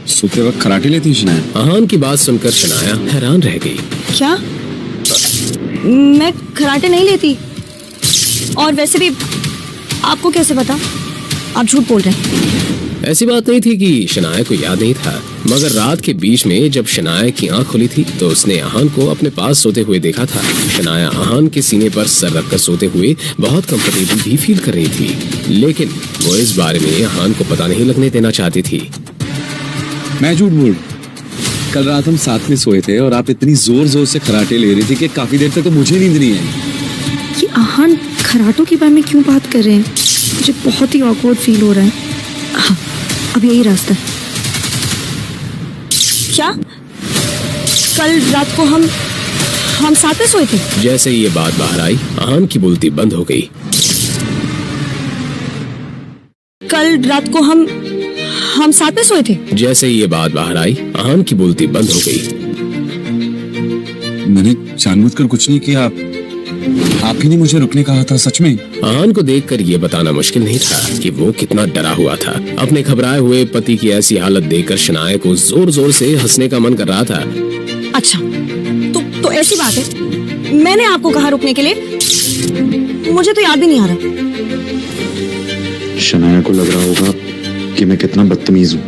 सोते वक्त खराटे लेती शनाया? आहान की बात सुनकर शनाया हैरान रह गई। क्या? मैं खराटे नहीं लेती, और वैसे भी आपको कैसे पता? आप झूठ बोल रहे हैं। ऐसी बात नहीं थी कि शनाया को याद नहीं था, मगर रात के बीच में जब शनाया की आंख खुली थी तो उसने आहान को अपने पास सोते हुए देखा था। शनाया आहान के सीने पर सर रखकर सोते हुए बहुत कंफर्टेबल भी फील कर रही थी, लेकिन वो इस बारे में आहान को पता नहीं लगने देना चाहती थी। मैं झूठ बोल, कल रात हम साथ में सोए थे और आप इतनी जोर जोर से खराटे ले रही थी कि काफी देर तक तो मुझे नींद नहीं आई। ये आहान खराटों के बारे में क्यों बात कर रहे हैं? मुझे बहुत ही ऑकवर्ड फील हो रहा है। हाँ, अब यही रास्ता है। क्या कल रात को हम साथ में सोए थे? जैसे ये बात बाहर आई आहान की बोलती बंद हो गई। कल रात को हम साथ में सोए थे? जैसे ये बात बाहर आई आहान की बोलती बंद हो गई। मैंने जानबूझकर कुछ नहीं किया, आप ही ने मुझे रुकने कहा था। सच में आहान को देखकर ये बताना मुश्किल नहीं था कि वो कितना डरा हुआ था। अपने घबराए हुए पति की ऐसी हालत देखकर शनाया को जोर जोर से हंसने का मन कर रहा था। अच्छा, तो ऐसी बात है, मैंने आपको कहा रुकने के लिए? मुझे तो याद भी नहीं आ रहा। शनाया को लग रहा होगा कि मैं कितना बदतमीज हूँ,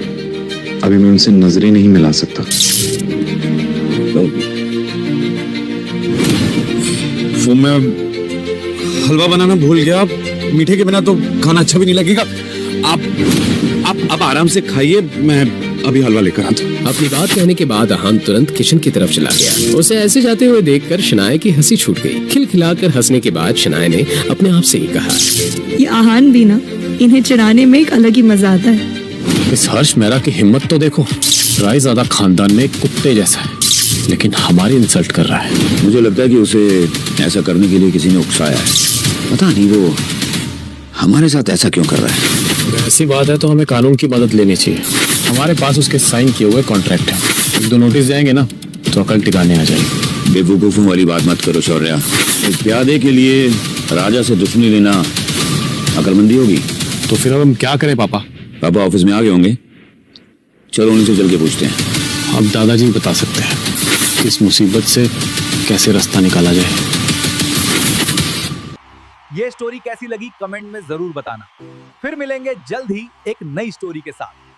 अभी मैं उनसे नजरें नहीं मिला सकता। वो मैं हलवा बनाना भूल गया, मीठे के बिना तो खाना अच्छा भी नहीं लगेगा। आप आराम से खाइए, मैं अभी हलवा लेकर आता हूँ। अपनी बात कहने के बाद आहान तुरंत किचन की तरफ चला गया। उसे ऐसे जाते हुए देखकर शनाया की हंसी छूट गई। खिलखिलाकर हंसने के बाद शनाया ने अपने आप से ही कहा, ये आहान भी ना, इन्हें चिढ़ाने में एक अलग ही मजा आता है। इस हर्ष मेहरा की हिम्मत तो देखो, रायजादा खानदान में कुत्ते जैसा है, लेकिन हमारी इंसल्ट कर रहा है। मुझे लगता है कि उसे ऐसा करने के लिए किसी ने उकसाया है। पता नहीं वो हमारे साथ ऐसा क्यों कर रहा है। ऐसी बात है तो हमें कानून की मदद लेनी चाहिए। हमारे पास उसके साइन किए हुए कॉन्ट्रैक्ट है, 1-2 नोटिस जाएंगे ना तो अकल टिकाने आ जाएगी। बेवकूफों वाली बात मत करो शौर्या। एक प्यादे के लिए राजा से दुश्मनी लेना अकलमंदी होगी। तो फिर अब हम क्या करें पापा? पापा ऑफिस में आ गए होंगे, चलो उन्हीं से चल के पूछते हैं। अब दादाजी बता सकते हैं इस मुसीबत से कैसे रास्ता निकाला जाए। ये स्टोरी कैसी लगी कमेंट में जरूर बताना। फिर मिलेंगे जल्द ही एक नई स्टोरी के साथ।